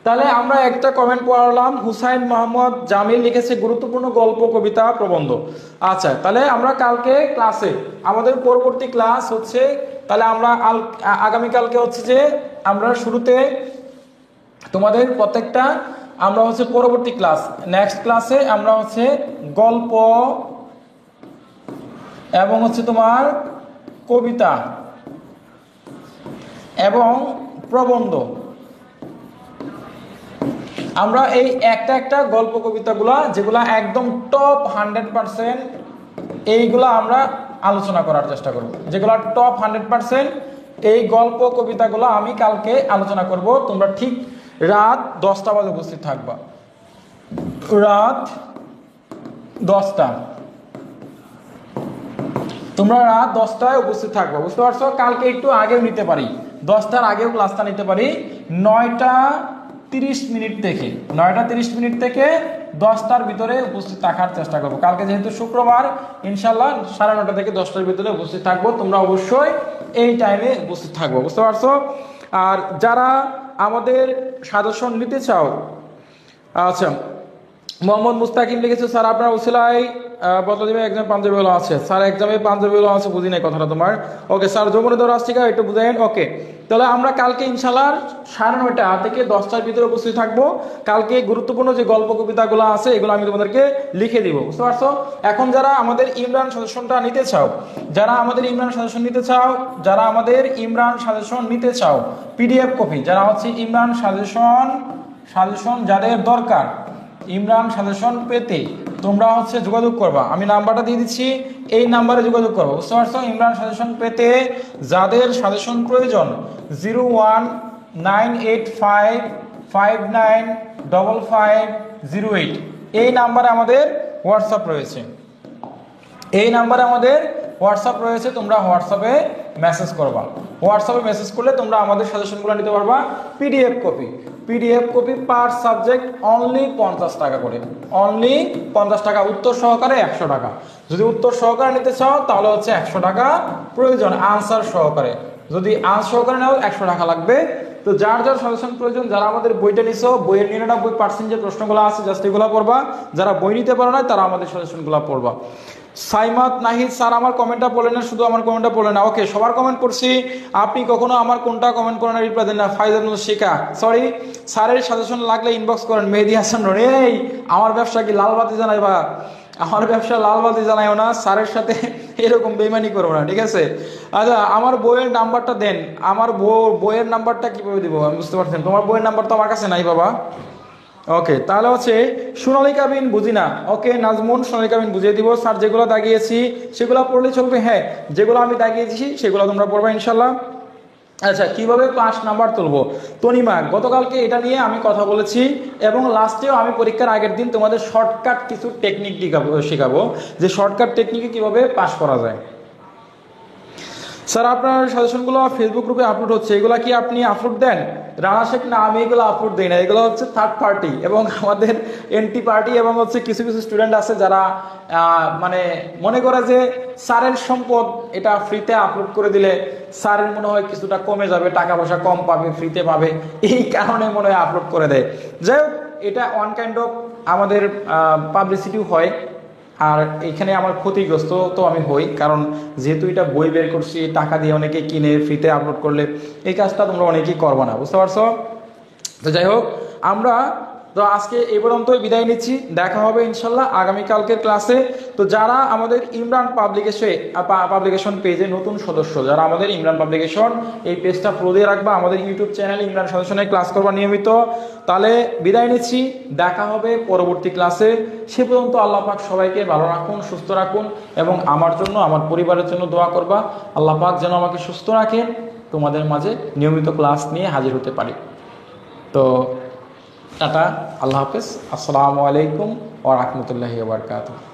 তাহলে আমরা একটা কমেন্ট পড়লাম, হুসাইন মোহাম্মদ জামিল লিখেছে গুরুত্বপূর্ণ গল্প, কবিতা, প্রবন্ধ। আচ্ছা, তাহলে আমরা কালকে ক্লাসে, আমাদের পরবর্তী ক্লাস হচ্ছে, তাহলে আমরা আগামীকালকে হচ্ছে যে আমরা শুরুতে তোমাদের প্রত্যেকটা আমরা হচ্ছে পরবর্তী ক্লাস, নেক্সট ক্লাসে আমরা হচ্ছে গল্প এবং হচ্ছে তোমার কবিতা এবং প্রবন্ধ, আমরা এই একটা একটা গল্প কবিতাগুলা যেগুলা একদম টপ 100% এইগুলা আমরা আলোচনা করার চেষ্টা করব, যেগুলো টপ 100%। এই গল্প কবিতাগুলো আমি কালকে আলোচনা করব। তোমরা ঠিক রাত 10টা বাজে উপস্থিত থাকবা, রাত 10টা, তোমরা রাত 10টায় উপস্থিত থাকবো, বুঝতে পারছো? কালকে একটু আগেও নিতে পারি, 10টার আগেও ক্লাসটা নিতে পারি। 9টা 30 মিনিট থেকে 9টা 30 মিনিট থেকে 10টার ভিতরে উপস্থিত থাকার চেষ্টা করবো। কালকে যেহেতু শুক্রবার, ইনশাল্লাহ 9:30 থেকে 10টার ভিতরে উপস্থিত থাকবো। তোমরা অবশ্যই এই টাইমে উপস্থিত থাকবো, বুঝতে পারছো? আর যারা আমাদের সাজেশন নিতে চাও, আচ্ছা, মোহাম্মদ মুস্তাকিম লিখেছে, স্যার আপনার উসিলায় বদলে দেবে এক্সাম পাঞ্জাবিগুলো আছে। স্যার এক্সামে পাঞ্জাবিগুলো আছে, বুঝি নাই কথাটা তোমার। ওকে স্যার, যমুনাদর রাস্তিকা একটু বুঝাইন। ওকে, তাহলে আমরা কালকে ইনশাল্লাহ 9:30 থেকে 10টার ভিতরে উপস্থিত থাকবো। কালকে গুরুত্বপূর্ণ যে গল্প কবিতাগুলো আছে এগুলো আমি তোমাদেরকে লিখে দিব, বুঝতে পারছো? এখন যারা আমাদের ইমরান সাজেশনটা নিতে চাও, যারা আমাদের ইমরান সাজেশন নিতে চাও, যারা আমাদের ইমরান সাজেশন নিতে চাও, পিডিএফ কপি, যারা হচ্ছে ইমরান সাজেশন যাদের দরকার, ইমরান সাজেশন পেতে তোমরা হচ্ছে যোগাযোগ করবা। আমি নাম্বারটা দিয়ে দিচ্ছি, এই নাম্বারে যোগাযোগ করবো, বুঝতে পারছো? ইমরান সাজেশন পেতে যাদের সাজেশন প্রয়োজন 019855955508, এই নাম্বারে আমাদের হোয়াটসঅ্যাপ রয়েছে, এই নাম্বারে আমাদের হোয়াটসঅ্যাপ রয়েছে। তোমরা হোয়াটসঅ্যাপে মেসেজ করবা, হোয়াটসঅ্যাপে মেসেজ করলে তোমরা আমাদের সাজেশনগুলো নিতে পারবা। পিডিএফ কপি পার সাবজেক্ট অনলি 50 টাকা করে, অনলি 50 টাকা, উত্তর সহকারে 100 টাকা। যদি উত্তর সহকারে নিতে চাও তাহলে হচ্ছে 100 টাকা প্রয়োজন, আনসার সহকারে। যদি আনসার সহকারে নাও 100 টাকা লাগবে। তো যার যার সাজেশন প্রয়োজন, যারা আমাদের বইটা নিছো, বইয়ের 99% যে প্রশ্নগুলো আছে জাস্ট এগুলো পড়বা। যারা বই নিতে পারো না তারা আমাদের সাজেশনগুলো পড়বা। সাইমাত নাহিদ, স্যার আমার কমেন্টটা পড়লেন না, শুধু আমার কমেন্টটা পড়লেন না। ওকে, সবার কমেন্ট পড়ছি, আপনি কখনো আমার কোনটা কমেন্ট করেন রিপ্লাই দেন না। ফাইজানুল শিখা, সরি, স্যারের সাজেশন লাগলে ইনবক্স করেন। মেহেদি হাসান রনি, এই আমার ব্যবসা কি লালবাতি জানাই বা? আমার ব্যবসা লালবাতি জানাইও না, স্যারের সাথে এরকম বেইমানি করবো না, ঠিক আছে? আচ্ছা, আমার বইয়ের নাম্বারটা দেন। আমার বইয়ের নাম্বারটা কিভাবে দিব আমি বুঝতে পারছেন? তোমার বইয়ের নাম্বার তো আমার কাছে নাই বাবা। ওকে, তাহলে হচ্ছে সোনালিকা বিন বুঝিনা। ওকে নাজমুন, সোনালিকা বিন বুঝিয়ে দিব। স্যার যেগুলো দাগিয়েছি সেগুলো পড়লে চলবে? হ্যাঁ, যেগুলো আমি দাগিয়েছি সেগুলো তোমরা পড়বা ইনশাল্লাহ। আচ্ছা, কিভাবে 5 নাম্বার তুলবো? তনিমা, গতকালকে এটা নিয়ে আমি কথা বলেছি এবং লাস্টেও আমি পরীক্ষার আগের দিন তোমাদের শর্টকাট কিছু টেকনিক শেখাবো, যে শর্টকাট টেকনিকে কিভাবে পাস করা যায়। স্যার আপনার সাজেশনগুলো ফেসবুক গ্রুপে আপলোড হচ্ছে, এগুলো কি আপনি আপলোড দেন? রানা শেখ, না আমি এগুলো আপলোড দিই না, এগুলো হচ্ছে থার্ড পার্টি এবং আমাদের এনটি পার্টি, এবং হচ্ছে কিছু কিছু স্টুডেন্ট আছে যারা মানে মনে করে যে স্যারের সম্পদ, এটা ফ্রিতে আপলোড করে দিলে স্যারের মনে হয় কিছুটা কমে যাবে, টাকা পয়সা কম পাবে, ফ্রিতে পাবে, এই কারণে মনে হয় আপলোড করে দেয়। যাই হোক, এটা ওয়ান কাইন্ড অফ আমাদের পাবলিসিটিও হয়। আর এখানে আমার ক্ষতিগ্রস্ত তো আমি হই, কারণ যেহেতু এটা বই বের করছি, টাকা দিয়ে অনেকে কিনে ফ্রিতে আপলোড করলে এই কাজটা তোমরা অনেকেই করবো না, বুঝতে পারছো? তো যাই হোক, আমরা তো আজকে এই পর্যন্তই বিদায় নিচ্ছি। দেখা হবে ইনশাল্লাহ আগামীকালকের ক্লাসে। তো যারা আমাদের ইমরান পাবলিকেশন পেজে নতুন সদস্য, যারা আমাদের ইমরান পাবলিকেশন এই পেজটা ফলো দিয়ে রাখবা, আমাদের ইউটিউব চ্যানেল ইমরান সাজেশনে ক্লাস করবা নিয়মিত। তাহলে বিদায় নিচ্ছি, দেখা হবে পরবর্তী ক্লাসে। সে পর্যন্ত আল্লাহ পাক সবাইকে ভালো রাখুন, সুস্থ রাখুন, এবং আমার জন্য, আমার পরিবারের জন্য দোয়া করবা। আল্লাহ পাক যেন আমাকে সুস্থ রাখেন, তোমাদের মাঝে নিয়মিত ক্লাস নিয়ে হাজির হতে পারি। তো টাটা, আল্লাহ হাফেজ, আসসালামু আলাইকুম ওয়া রাহমাতুল্লাহি ওয়া বারাকাতুহু।